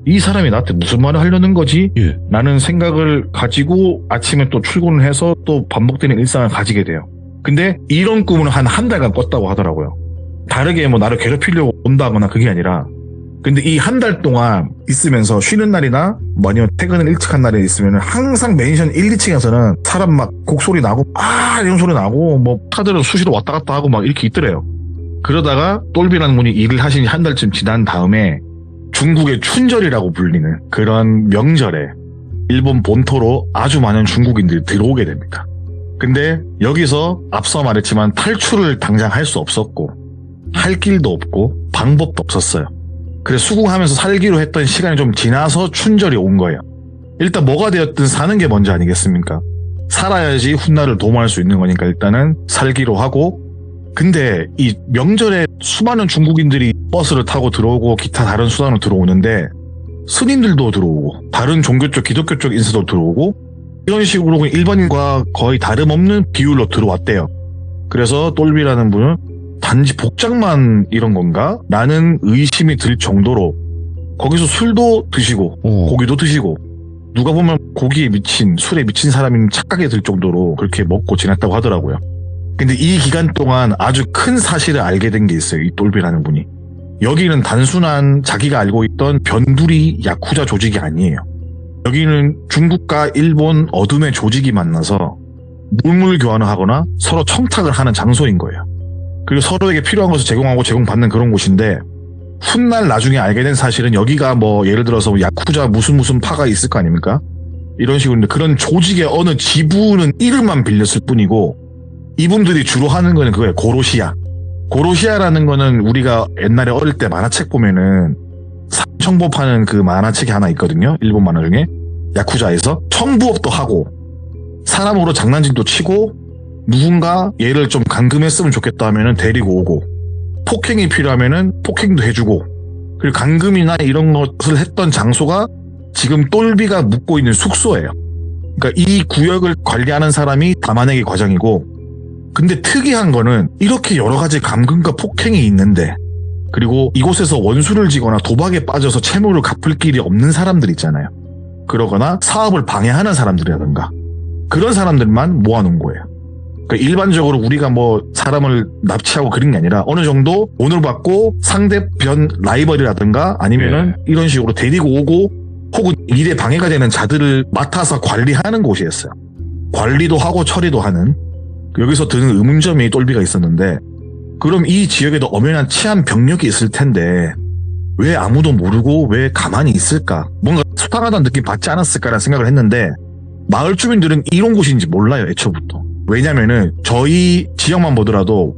이 사람이 나한테 무슨 말을 하려는 거지? 예. 라는 생각을 가지고 아침에 또 출근을 해서 또 반복되는 일상을 가지게 돼요. 근데 이런 꿈을 한 달간 꿨다고 하더라고요. 다르게 뭐 나를 괴롭히려고 온다거나 그게 아니라 근데 이 한 달 동안 있으면서 쉬는 날이나 뭐 아니면 퇴근을 일찍 한 날에 있으면 항상 맨션 1, 2층에서는 사람 막 곡소리 나고 이런 소리 나고 뭐 카드를 수시로 왔다 갔다 하고 막 이렇게 있더래요. 그러다가 똘비라는 분이 일을 하신 한 달쯤 지난 다음에 중국의 춘절이라고 불리는 그런 명절에 일본 본토로 아주 많은 중국인들이 들어오게 됩니다. 근데 여기서 앞서 말했지만 탈출을 당장 할 수 없었고 할 길도 없고 방법도 없었어요. 그래서 수긍하면서 살기로 했던 시간이 좀 지나서 춘절이 온 거예요. 일단 뭐가 되었든 사는 게 먼저 아니겠습니까? 살아야지 훗날을 도모할 수 있는 거니까 일단은 살기로 하고 근데 이 명절에 수많은 중국인들이 버스를 타고 들어오고 기타 다른 수단으로 들어오는데 스님들도 들어오고 다른 종교 쪽 기독교 쪽 인사도 들어오고 이런 식으로 일반인과 거의 다름없는 비율로 들어왔대요. 그래서 똘비라는 분은 단지 복장만 이런 건가? 라는 의심이 들 정도로 거기서 술도 드시고 고기도 드시고 누가 보면 고기에 미친, 술에 미친 사람인 착각이 들 정도로 그렇게 먹고 지냈다고 하더라고요. 근데 이 기간 동안 아주 큰 사실을 알게 된 게 있어요. 이 똘비라는 분이. 여기는 단순한 자기가 알고 있던 변두리 야쿠자 조직이 아니에요. 여기는 중국과 일본 어둠의 조직이 만나서 물물 교환을 하거나 서로 청탁을 하는 장소인 거예요. 그리고 서로에게 필요한 것을 제공하고 제공받는 그런 곳인데, 훗날 나중에 알게 된 사실은 여기가 뭐 예를 들어서 야쿠자 무슨 파가 있을 거 아닙니까? 이런 식으로 그런 조직의 어느 지부는 이름만 빌렸을 뿐이고, 이분들이 주로 하는 거는 그거예요. 고로시야. 고로시야라는 거는 우리가 옛날에 어릴 때 만화책 보면은 청법하는 그 만화책이 하나 있거든요. 일본 만화 중에. 야쿠자에서 청부업도 하고 사람으로 장난질도 치고 누군가 얘를 좀 감금했으면 좋겠다 하면은 데리고 오고, 폭행이 필요하면은 폭행도 해주고, 그리고 감금이나 이런 것을 했던 장소가 지금 똘비가 묵고 있는 숙소예요. 그러니까 이 구역을 관리하는 사람이 다마네기 과장이고, 근데 특이한 거는 이렇게 여러 가지 감금과 폭행이 있는데, 그리고 이곳에서 원수를 지거나 도박에 빠져서 채무를 갚을 길이 없는 사람들 있잖아요. 그러거나 사업을 방해하는 사람들이라든가 그런 사람들만 모아놓은 거예요. 그러니까 일반적으로 우리가 뭐 사람을 납치하고 그런 게 아니라 어느 정도 돈을 받고 상대편 라이벌이라든가 아니면은 이런 식으로 데리고 오고 혹은 일에 방해가 되는 자들을 맡아서 관리하는 곳이었어요. 관리도 하고 처리도 하는. 여기서 드는 의문점이 똘비가 있었는데, 그럼 이 지역에도 엄연한 치안 병력이 있을 텐데 왜 아무도 모르고 왜 가만히 있을까? 뭔가 수상하다는 느낌 받지 않았을까라는 생각을 했는데, 마을 주민들은 이런 곳인지 몰라요, 애초부터. 왜냐면은 저희 지역만 보더라도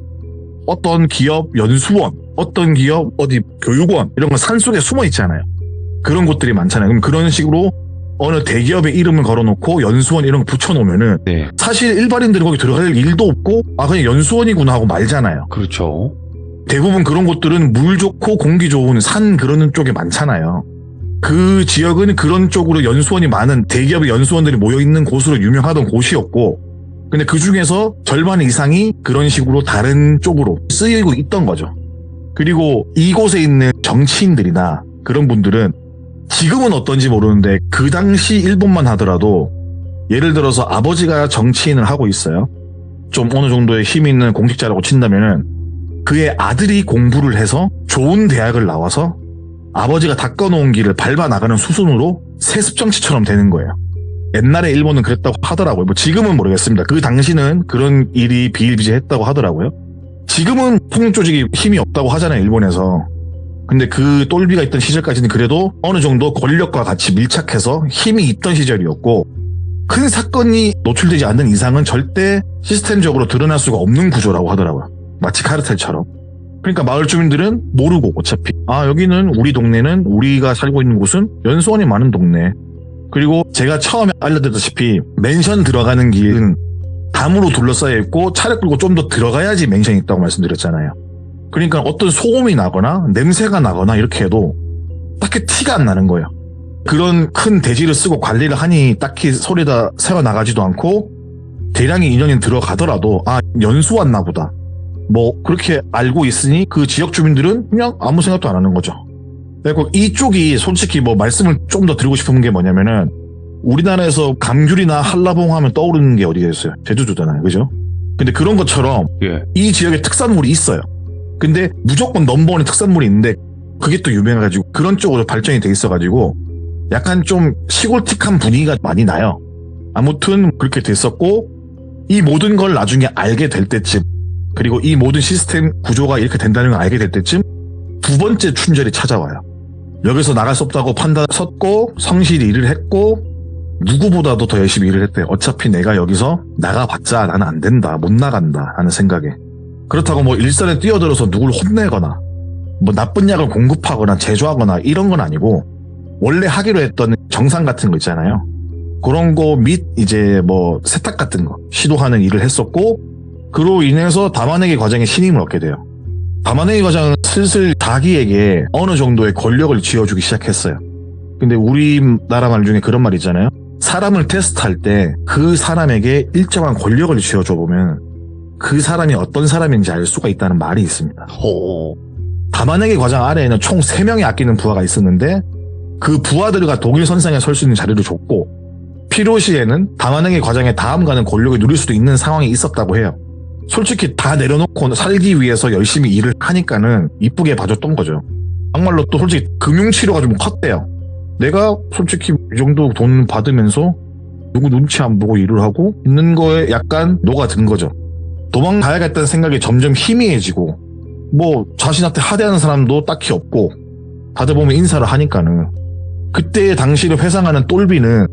어떤 기업 연수원, 어떤 기업 어디 교육원 이런 거 산속에 숨어 있잖아요. 그런 곳들이 많잖아요. 그럼 그런 식으로 어느 대기업의 이름을 걸어놓고 연수원 이런 거 붙여놓으면은 사실 일반인들이 거기 들어갈 일도 없고 그냥 연수원이구나 하고 말잖아요. 그렇죠. 대부분 그런 곳들은 물 좋고 공기 좋은 산 그러는 쪽에 많잖아요. 그 지역은 그런 쪽으로 연수원이 많은 대기업의 연수원들이 모여있는 곳으로 유명하던 곳이었고, 근데 그 중에서 절반 이상이 그런 식으로 다른 쪽으로 쓰이고 있던 거죠. 그리고 이곳에 있는 정치인들이나 그런 분들은 지금은 어떤지 모르는데 그 당시 일본만 하더라도 예를 들어서 아버지가 정치인을 하고 있어요. 좀 어느 정도의 힘이 있는 공직자라고 친다면은 그의 아들이 공부를 해서 좋은 대학을 나와서 아버지가 닦아놓은 길을 밟아 나가는 수순으로 세습정치처럼 되는 거예요. 옛날에 일본은 그랬다고 하더라고요. 뭐 지금은 모르겠습니다. 그 당시는 그런 일이 비일비재했다고 하더라고요. 지금은 폭력조직이 힘이 없다고 하잖아요, 일본에서. 근데 그 똘비가 있던 시절까지는 그래도 어느 정도 권력과 같이 밀착해서 힘이 있던 시절이었고, 큰 사건이 노출되지 않는 이상은 절대 시스템적으로 드러날 수가 없는 구조라고 하더라고요. 마치 카르텔처럼. 그러니까 마을 주민들은 모르고 어차피 여기는 우리 동네는 우리가 살고 있는 곳은 연수원이 많은 동네. 그리고 제가 처음에 알려드렸다시피 맨션 들어가는 길은 담으로 둘러싸여 있고 차를 끌고 좀 더 들어가야지 맨션이 있다고 말씀드렸잖아요. 그러니까 어떤 소음이 나거나 냄새가 나거나 이렇게 해도 딱히 티가 안 나는 거예요. 그런 큰 대지를 쓰고 관리를 하니 딱히 소리다 새어나가지도 않고, 대량의 인원이 들어가더라도 연수 왔나 보다 뭐 그렇게 알고 있으니 그 지역 주민들은 그냥 아무 생각도 안 하는 거죠. 그리고 이쪽이 솔직히 뭐 말씀을 좀 더 드리고 싶은 게 뭐냐면은, 우리나라에서 감귤이나 한라봉 하면 떠오르는 게 어디겠어요? 제주도잖아요, 그죠? 근데 그런 것처럼 이 지역에 특산물이 있어요. 근데 무조건 넘버원의 특산물이 있는데 그게 또 유명해가지고 그런 쪽으로 발전이 돼 있어가지고 약간 좀 시골틱한 분위기가 많이 나요. 아무튼 그렇게 됐었고, 이 모든 걸 나중에 알게 될 때쯤, 그리고 이 모든 시스템 구조가 이렇게 된다는 걸 알게 될 때쯤 두 번째 춘절이 찾아와요. 여기서 나갈 수 없다고 판단 섰고 성실히 일을 했고 누구보다도 더 열심히 일을 했대요. 어차피 내가 여기서 나가봤자 나는 안 된다, 못 나간다 하는 생각에. 그렇다고 뭐 일선에 뛰어들어서 누굴 혼내거나 뭐 나쁜 약을 공급하거나 제조하거나 이런 건 아니고, 원래 하기로 했던 정상 같은 거 있잖아요. 그런 거 및 이제 뭐 세탁 같은 거 시도하는 일을 했었고, 그로 인해서 다마네기 과장의 신임을 얻게 돼요. 다마네기 과장은 슬슬 자기에게 어느 정도의 권력을 쥐어주기 시작했어요. 근데 우리나라 말 중에 그런 말 있잖아요. 사람을 테스트할 때 그 사람에게 일정한 권력을 쥐어줘 보면 그 사람이 어떤 사람인지 알 수가 있다는 말이 있습니다. 다마네기 과장 아래에는 총 3명이 아끼는 부하가 있었는데 그 부하들과 독일 선상에 설 수 있는 자리를 줬고, 필요시에는 담아내기 과정에 다음 가는 권력을 누릴 수도 있는 상황이 있었다고 해요. 솔직히 다 내려놓고 살기 위해서 열심히 일을 하니까는 이쁘게 봐줬던 거죠. 정말로 또 솔직히 금융치료가 좀 컸대요. 내가 솔직히 이 정도 돈 받으면서 누구 눈치 안 보고 일을 하고 있는 거에 약간 녹아든 거죠. 도망가야겠다는 생각이 점점 희미해지고 뭐 자신한테 하대하는 사람도 딱히 없고 다들 보면 인사를 하니까는 그때의 당시를 회상하는 똘비는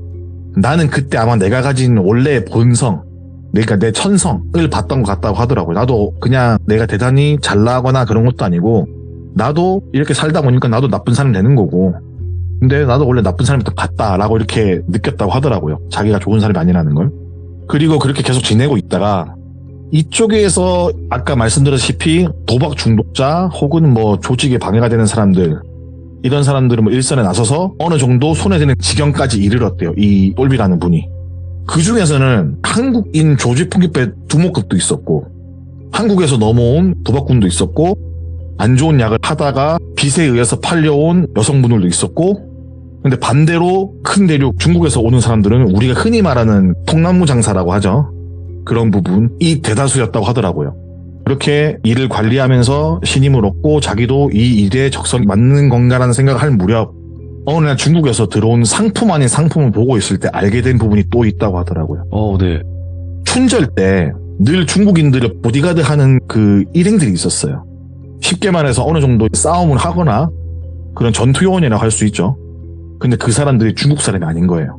나는 그때 아마 내가 가진 원래의 본성 그러니까 내 천성을 봤던 것 같다고 하더라고요. 나도 그냥 내가 대단히 잘나거나 그런 것도 아니고 나도 이렇게 살다 보니까 나도 나쁜 사람이 되는 거고 근데 나도 원래 나쁜 사람이 같다라고 이렇게 느꼈다고 하더라고요. 자기가 좋은 사람이 아니라는 걸. 그리고 그렇게 계속 지내고 있다가 이쪽에서 아까 말씀드렸다시피 도박 중독자 혹은 뭐 조직에 방해가 되는 사람들 이런 사람들은 뭐 일선에 나서서 어느 정도 손에 드는 지경까지 이르렀대요. 이 똘비라는 분이. 그 중에서는 한국인 조직 풍기배 두목급도 있었고 한국에서 넘어온 도박꾼도 있었고 안 좋은 약을 하다가 빚에 의해서 팔려온 여성분들도 있었고 근데 반대로 큰 대륙 중국에서 오는 사람들은 우리가 흔히 말하는 통나무 장사라고 하죠. 그런 부분이 대다수였다고 하더라고요. 그렇게 일을 관리하면서 신임을 얻고 자기도 이 일에 적성이 맞는 건가라는 생각을 할 무렵 어느 날 중국에서 들어온 상품 아닌 상품을 보고 있을 때 알게 된 부분이 또 있다고 하더라고요. 네. 춘절 때 늘 중국인들을 보디가드 하는 그 일행들이 있었어요. 쉽게 말해서 어느 정도 싸움을 하거나 그런 전투요원이라고 할 수 있죠. 근데 그 사람들이 중국 사람이 아닌 거예요.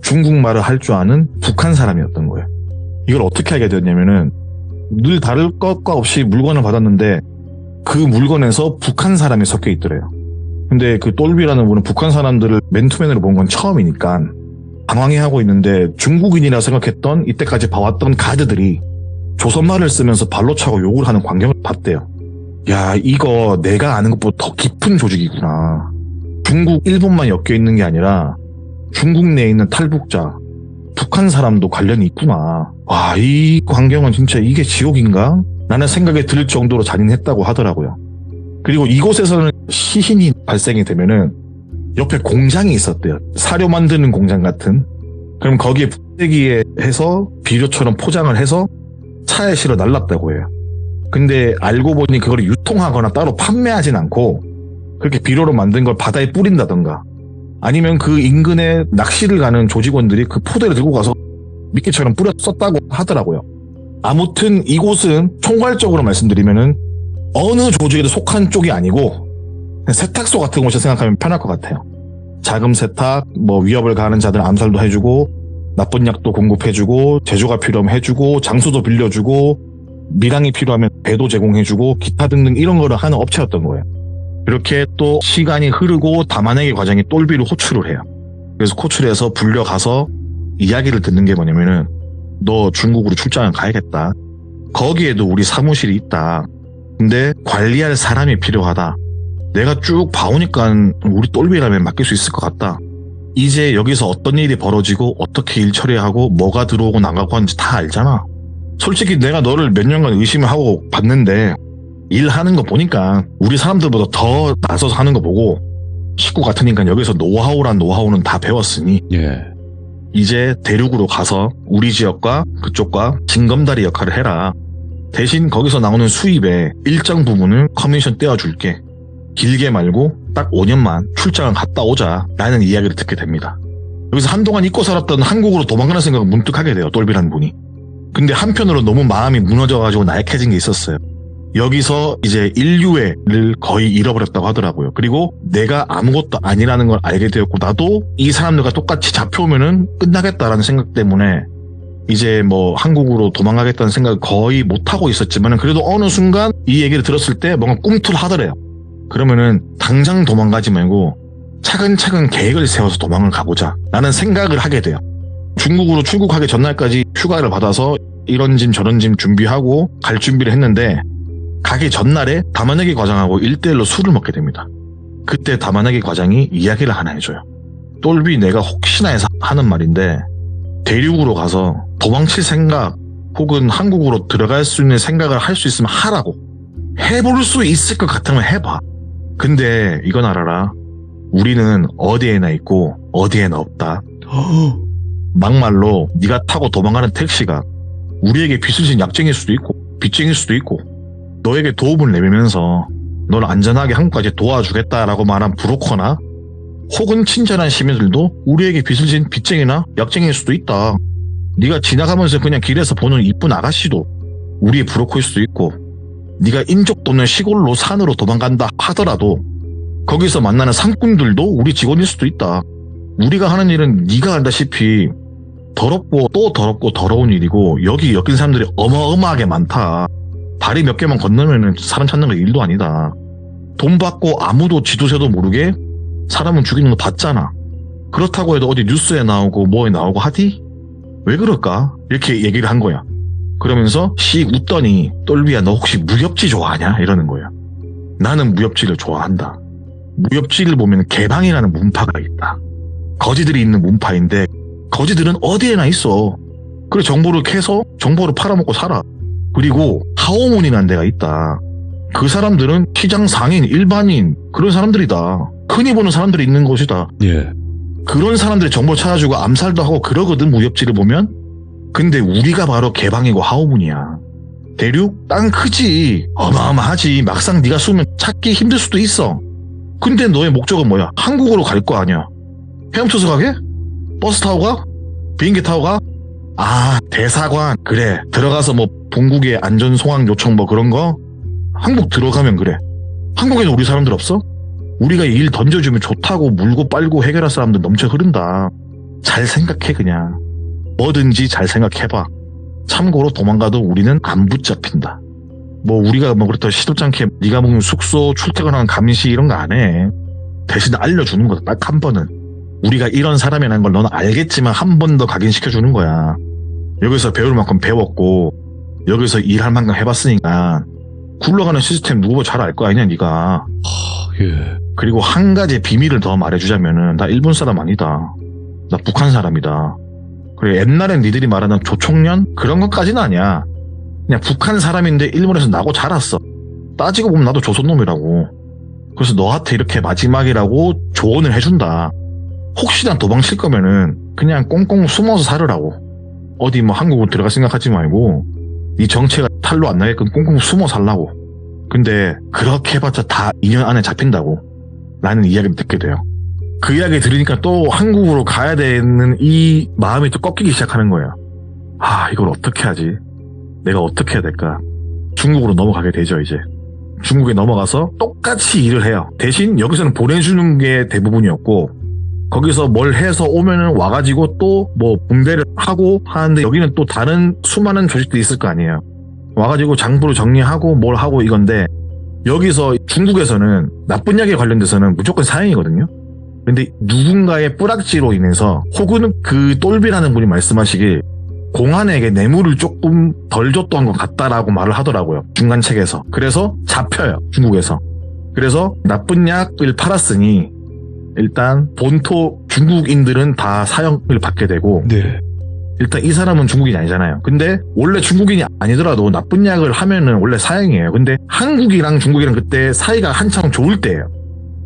중국말을 할 줄 아는 북한 사람이었던 거예요. 이걸 어떻게 하게 되었냐면은 늘 다를 것과 없이 물건을 받았는데 그 물건에서 북한 사람이 섞여 있더래요. 근데 그 똘비라는 분은 북한 사람들을 맨투맨으로 본 건 처음이니까 당황해하고 있는데 중국인이라 생각했던 이때까지 봐왔던 가드들이 조선말을 쓰면서 발로 차고 욕을 하는 광경을 봤대요. 야, 이거 내가 아는 것보다 더 깊은 조직이구나. 중국, 일본만 엮여있는 게 아니라 중국 내에 있는 탈북자, 북한 사람도 관련이 있구나. 와, 이 광경은 진짜 이게 지옥인가? 라는 생각이 들 정도로 잔인했다고 하더라고요. 그리고 이곳에서는 시신이 발생이 되면은 옆에 공장이 있었대요. 사료 만드는 공장 같은. 그럼 거기에 분쇄기에 해서 비료처럼 포장을 해서 차에 실어 날랐다고 해요. 근데 알고 보니 그걸 유통하거나 따로 판매하진 않고 그렇게 비료로 만든 걸 바다에 뿌린다던가 아니면 그 인근에 낚시를 가는 조직원들이 그 포대를 들고 가서 미끼처럼 뿌려 썼다고 하더라고요. 아무튼 이곳은 총괄적으로 말씀드리면은 어느 조직에도 속한 쪽이 아니고 세탁소 같은 곳을 생각하면 편할 것 같아요. 자금 세탁, 뭐 위협을 가하는 자들 암살도 해주고 나쁜 약도 공급해주고 제조가 필요하면 해주고 장소도 빌려주고 밀항이 필요하면 배도 제공해주고 기타 등등 이런 거를 하는 업체였던 거예요. 이렇게 또 시간이 흐르고 담아내기 과정에 똘비를 호출을 해요. 그래서 호출해서 불려가서 이야기를 듣는 게 뭐냐면은 너 중국으로 출장을 가야겠다. 거기에도 우리 사무실이 있다. 근데 관리할 사람이 필요하다. 내가 쭉 봐오니까 우리 똘비라면 맡길 수 있을 것 같다. 이제 여기서 어떤 일이 벌어지고 어떻게 일 처리하고 뭐가 들어오고 나가고 하는지 다 알잖아. 솔직히 내가 너를 몇 년간 의심을 하고 봤는데 일하는 거 보니까 우리 사람들보다 더 나서서 하는 거 보고 식구 같으니까 여기서 노하우란 노하우는 다 배웠으니 이제 대륙으로 가서 우리 지역과 그쪽과 징검다리 역할을 해라. 대신 거기서 나오는 수입의 일정 부분을 커미션 떼어줄게. 길게 말고 딱 5년만 출장을 갔다 오자 라는 이야기를 듣게 됩니다. 여기서 한동안 잊고 살았던 한국으로 도망가는 생각을 문득 하게 돼요. 똘비라는 분이. 근데 한편으로 너무 마음이 무너져가지고 나약해진 게 있었어요. 여기서 이제 인류애를 거의 잃어버렸다고 하더라고요. 그리고 내가 아무것도 아니라는 걸 알게 되었고 나도 이 사람들과 똑같이 잡혀오면은 끝나겠다라는 생각 때문에 이제 뭐 한국으로 도망가겠다는 생각을 거의 못하고 있었지만 그래도 어느 순간 이 얘기를 들었을 때 뭔가 꿈틀하더래요. 그러면은 당장 도망가지 말고 차근차근 계획을 세워서 도망을 가보자 라는 생각을 하게 돼요. 중국으로 출국하기 전날까지 휴가를 받아서 이런 짐 저런 짐 준비하고 갈 준비를 했는데 가기 전날에 담아내기 과장하고 1대1로 술을 먹게 됩니다. 그때 담아내기 과장이 이야기를 하나 해줘요. 똘비 내가 혹시나 해서 하는 말인데 대륙으로 가서 도망칠 생각 혹은 한국으로 들어갈 수 있는 생각을 할 수 있으면 하라고. 해볼 수 있을 것 같으면 해봐. 근데 이건 알아라. 우리는 어디에나 있고 어디에나 없다. 막말로 네가 타고 도망가는 택시가 우리에게 빚을 진 약쟁이일 수도 있고 빚쟁이일 수도 있고 너에게 도움을 내밀면서 널 안전하게 한국까지 도와주겠다라고 말한 브로커나 혹은 친절한 시민들도 우리에게 빚을 진 빚쟁이나 약쟁이일 수도 있다. 네가 지나가면서 그냥 길에서 보는 이쁜 아가씨도 우리의 브로커일 수도 있고 네가 인적도 없는 시골로 산으로 도망간다 하더라도 거기서 만나는 상꾼들도 우리 직원일 수도 있다. 우리가 하는 일은 네가 알다시피 더럽고 또 더럽고 더러운 일이고 여기 엮인 사람들이 어마어마하게 많다. 다리 몇 개만 건너면 사람 찾는 거 일도 아니다. 돈 받고 아무도 지도새도 모르게 사람은 죽이는 거 봤잖아. 그렇다고 해도 어디 뉴스에 나오고 뭐에 나오고 하디? 왜 그럴까? 이렇게 얘기를 한 거야. 그러면서 씩 웃더니 똘비야 너 혹시 무협지 좋아하냐? 이러는 거야. 나는 무협지를 좋아한다. 무협지를 보면 개방이라는 문파가 있다. 거지들이 있는 문파인데 거지들은 어디에나 있어. 그래 정보를 캐서 정보를 팔아먹고 살아. 그리고 하오문이라는 데가 있다. 그 사람들은 시장 상인, 일반인 그런 사람들이다. 흔히 보는 사람들이 있는 곳이다. 예. 그런 사람들이 정보를 찾아주고 암살도 하고 그러거든 무협지를 보면. 근데 우리가 바로 개방이고 하오문이야. 대륙? 땅 크지. 어마어마하지. 막상 네가 쏘면 찾기 힘들 수도 있어. 근데 너의 목적은 뭐야? 한국으로 갈 거 아니야. 헤엄쳐서 가게? 버스 타고 가? 비행기 타고 가? 아, 대사관. 그래. 들어가서 뭐 본국의 안전송환 요청 뭐 그런 거? 한국 들어가면 그래. 한국에는 우리 사람들 없어? 우리가 일 던져주면 좋다고 물고 빨고 해결할 사람들 넘쳐 흐른다. 잘 생각해 그냥. 뭐든지 잘 생각해봐. 참고로 도망가도 우리는 안 붙잡힌다. 뭐 우리가 뭐 그렇다 시덥지 않게 네가 먹는 숙소, 출퇴근하는 감시 이런 거 안 해. 대신 알려주는 거다. 딱 한 번은. 우리가 이런 사람이라는 걸 너는 알겠지만 한 번 더 각인시켜주는 거야. 여기서 배울 만큼 배웠고 여기서 일할 만큼 해봤으니까 굴러가는 시스템 누구보다 잘 알 거 아니냐 네가. 예. 그리고 한 가지 비밀을 더 말해주자면은 나 일본 사람 아니다. 나 북한 사람이다. 그래 옛날엔 니들이 말하는 조총련? 그런 것까지는 아니야. 그냥 북한 사람인데 일본에서 나고 자랐어. 따지고 보면 나도 조선놈이라고. 그래서 너한테 이렇게 마지막이라고 조언을 해준다. 혹시나 도망칠 거면은 그냥 꽁꽁 숨어서 살으라고. 어디 뭐 한국으로 들어갈 생각하지 말고 네 정체가 탈로 안 나게끔 꽁꽁 숨어 살라고. 근데 그렇게 해봤자 다 2년 안에 잡힌다고 라는 이야기를 듣게 돼요. 그 이야기 들으니까 또 한국으로 가야 되는 이 마음이 또 꺾이기 시작하는 거예요. 아, 이걸 어떻게 하지? 내가 어떻게 해야 될까? 중국으로 넘어가게 되죠. 이제 중국에 넘어가서 똑같이 일을 해요. 대신 여기서는 보내주는 게 대부분이었고 거기서 뭘 해서 오면은 와가지고 또 뭐 붕대를 하고 하는데 여기는 또 다른 수많은 조직들이 있을 거 아니에요. 와가지고 장부를 정리하고 뭘 하고 이건데 여기서 중국에서는 나쁜 약에 관련돼서는 무조건 사형이거든요. 근데 누군가의 뿌락지로 인해서 혹은 그 똘비라는 분이 말씀하시길 공안에게 뇌물을 조금 덜 줬던 것 같다라고 말을 하더라고요. 중간 책에서. 그래서 잡혀요. 중국에서. 그래서 나쁜 약을 팔았으니 일단 본토 중국인들은 다 사형을 받게 되고 네. 일단 이 사람은 중국인이 아니잖아요. 근데 원래 중국인이 아니더라도 나쁜 약을 하면은 원래 사형이에요. 근데 한국이랑 중국이랑 그때 사이가 한창 좋을 때예요.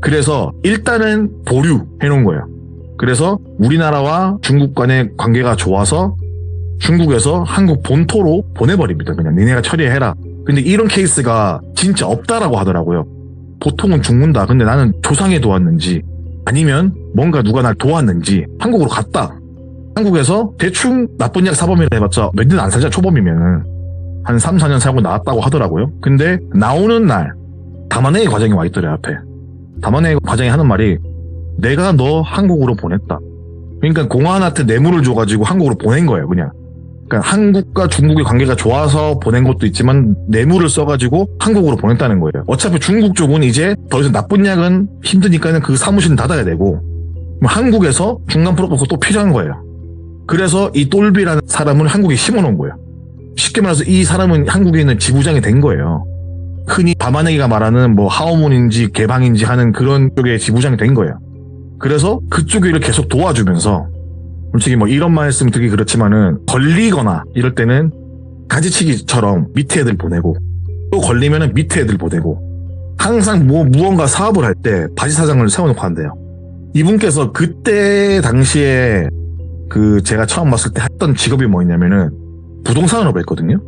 그래서 일단은 보류해놓은 거예요. 그래서 우리나라와 중국 간의 관계가 좋아서 중국에서 한국 본토로 보내버립니다. 그냥 니네가 처리해라. 근데 이런 케이스가 진짜 없다라고 하더라고요. 보통은 죽는다. 근데 나는 조상에 도왔는지 아니면 뭔가 누가 날 도왔는지 한국으로 갔다. 한국에서 대충 나쁜 약 사범이라 해봤자 몇 년 안 살자 초범이면은 한 3, 4년 살고 나왔다고 하더라고요. 근데 나오는 날 담화내기 과정이 와 있더래 앞에. 담화내기 과정이 하는 말이 내가 너 한국으로 보냈다. 그러니까 공안한테 뇌물을 줘가지고 한국으로 보낸 거예요. 그냥. 그러니까 한국과 중국의 관계가 좋아서 보낸 것도 있지만 뇌물을 써가지고 한국으로 보냈다는 거예요. 어차피 중국 쪽은 이제 더 이상 나쁜 약은 힘드니까는 그 사무실은 닫아야 되고 한국에서 중간 프로포가 또 필요한 거예요. 그래서 이 똘비라는 사람을 한국에 심어놓은 거예요. 쉽게 말해서 이 사람은 한국에 있는 지부장이 된 거예요. 흔히 담화내기가 말하는 뭐 하오문인지 개방인지 하는 그런 쪽의 지부장이 된 거예요. 그래서 그쪽 일을 계속 도와주면서 솔직히 뭐 이런 말씀 드리기 그렇지만은 걸리거나 이럴 때는 가지치기처럼 밑에 애들 보내고 또 걸리면은 밑에 애들 보내고 항상 무언가 사업을 할 때 바지사장을 세워놓고 한대요. 이분께서 그때 당시에 제가 처음 봤을 때 했던 직업이 뭐였냐면은 부동산업을 했거든요.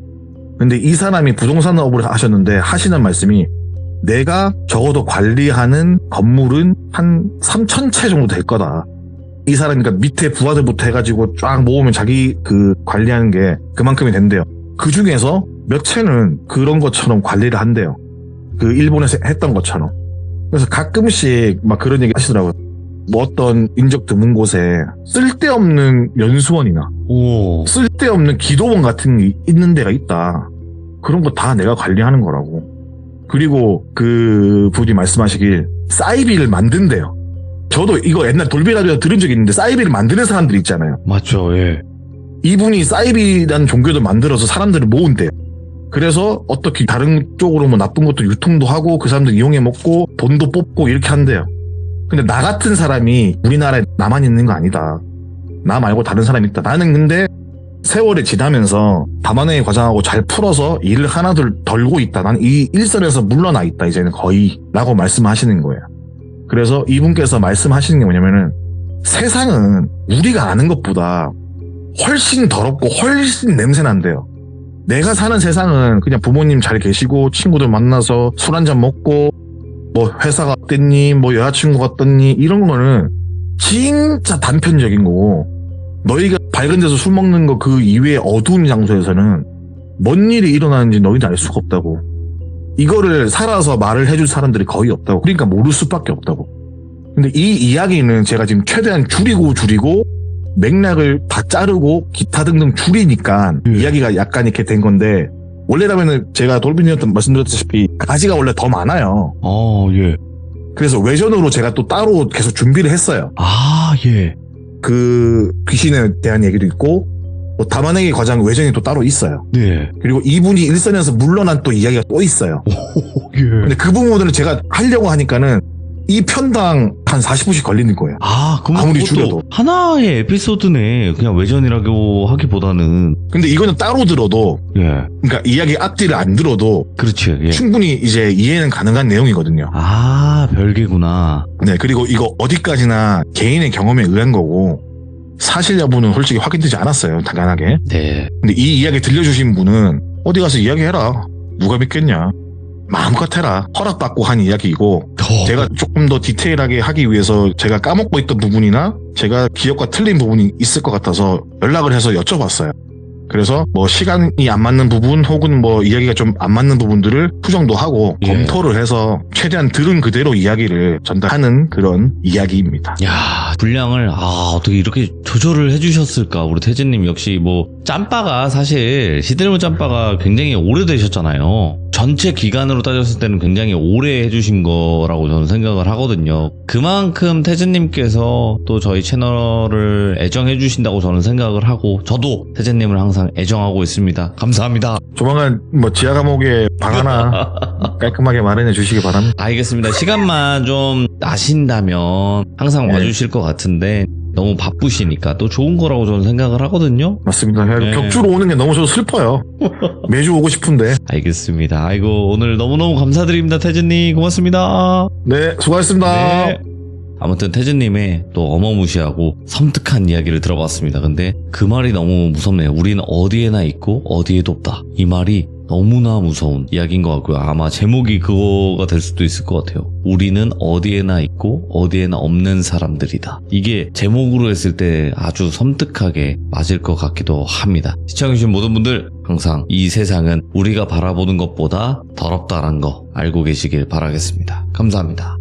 근데 이 사람이 부동산업을 하셨는데 하시는 말씀이 내가 적어도 관리하는 건물은 한 3,000채 정도 될 거다. 이 사람이 그러니까 밑에 부하들부터 해가지고 쫙 모으면 자기 관리하는 게 그만큼이 된대요. 그 중에서 몇 채는 그런 것처럼 관리를 한대요. 일본에서 했던 것처럼. 그래서 가끔씩 막 그런 얘기 하시더라고요. 뭐 어떤 인적 드문 곳에 쓸데없는 연수원이나 쓸데없는 기도원 같은 게 있는 데가 있다. 그런 거 다 내가 관리하는 거라고. 그리고 그 분이 말씀하시길 사이비를 만든대요. 저도 이거 옛날 돌비라디오 들은 적이 있는데 사이비를 만드는 사람들이 있잖아요. 맞죠, 예. 이분이 사이비라는 종교도 만들어서 사람들을 모은대요. 그래서 어떻게 다른 쪽으로 뭐 나쁜 것도 유통도 하고 그 사람들 이용해 먹고 돈도 뽑고 이렇게 한대요. 근데 나 같은 사람이 우리나라에 나만 있는 거 아니다. 나 말고 다른 사람이 있다. 나는 근데 세월이 지나면서 담화내의 과정하고 잘 풀어서 일을 하나둘 덜고 있다. 난 이 일선에서 물러나 있다. 이제는 거의 라고 말씀하시는 거예요. 그래서 이분께서 말씀하시는 게 뭐냐면은 세상은 우리가 아는 것보다 훨씬 더럽고 훨씬 냄새난대요. 내가 사는 세상은 그냥 부모님 잘 계시고 친구들 만나서 술 한잔 먹고 뭐 회사가 어땠니 뭐 여자친구가 어떻니 이런 거는 진짜 단편적인 거고 너희가 밝은 데서 술 먹는 거 그 이외의 어두운 장소에서는 뭔 일이 일어나는지 너희는 알 수가 없다고. 이거를 살아서 말을 해줄 사람들이 거의 없다고. 그러니까 모를 수밖에 없다고. 근데 이 이야기는 제가 지금 최대한 줄이고 맥락을 다 자르고 기타 등등 줄이니까 이야기가 약간 이렇게 된 건데 원래라면은 제가 돌빈이한테 말씀드렸다시피 가지가 원래 더 많아요. 예. 그래서 외전으로 제가 또 따로 계속 준비를 했어요. 예. 귀신에 대한 얘기도 있고 뭐 담아내기 과정 외전이 또 따로 있어요. 네. 그리고 이분이 일선에서 물러난 또 이야기가 또 있어요. 예. 근데 그 부분을 제가 하려고 하니까는 이 편당 한 40분씩 걸리는 거예요. 그럼 아무리 줄여도. 하나의 에피소드네. 그냥 외전이라고 하기보다는. 근데 이거는 따로 들어도, 예. 그러니까 이야기 앞뒤를 안 들어도 그렇지. 예. 충분히 이제 이해는 가능한 내용이거든요. 별개구나. 네, 그리고 이거 어디까지나 개인의 경험에 의한 거고 사실 여부는 솔직히 확인되지 않았어요. 당연하게. 네. 근데 이 이야기 들려주신 분은 어디 가서 이야기해라. 누가 믿겠냐. 마음껏 해라. 허락받고 한 이야기이고 제가 조금 더 디테일하게 하기 위해서 제가 까먹고 있던 부분이나 제가 기억과 틀린 부분이 있을 것 같아서 연락을 해서 여쭤봤어요. 그래서 뭐 시간이 안 맞는 부분 혹은 뭐 이야기가 좀 안 맞는 부분들을 수정도 하고 검토를 해서 최대한 들은 그대로 이야기를 전달하는 그런 이야기입니다. 야, 분량을 어떻게 이렇게 조절을 해주셨을까? 우리 태진님 역시 뭐 짬바가 사실 시들문 짬바가 굉장히 오래되셨잖아요. 전체 기간으로 따졌을 때는 굉장히 오래 해주신 거라고 저는 생각을 하거든요. 그만큼 태진님께서 또 저희 채널을 애정해 주신다고 저는 생각을 하고 저도 태진님을 항상 애정하고 있습니다. 감사합니다. 조만간 뭐 지하 감옥에 방 하나 깔끔하게 마련해 주시기 바랍니다. 알겠습니다. 시간만 좀 나신다면 항상 네. 와주실 것 같은데 너무 바쁘시니까 또 좋은 거라고 저는 생각을 하거든요. 맞습니다. 네. 격주로 오는 게 너무 저 슬퍼요. 매주 오고 싶은데. 알겠습니다. 아이고 오늘 너무너무 감사드립니다. 태진님 고맙습니다. 네, 수고하셨습니다. 네. 아무튼 태진님의 또 어마무시하고 섬뜩한 이야기를 들어봤습니다. 근데 그 말이 너무 무섭네요. 우리는 어디에나 있고 어디에도 없다. 이 말이 너무나 무서운 이야기인 것 같고요. 아마 제목이 그거가 될 수도 있을 것 같아요. 우리는 어디에나 있고 어디에나 없는 사람들이다. 이게 제목으로 했을 때 아주 섬뜩하게 맞을 것 같기도 합니다. 시청해주신 모든 분들 항상 이 세상은 우리가 바라보는 것보다 더럽다는 거 알고 계시길 바라겠습니다. 감사합니다.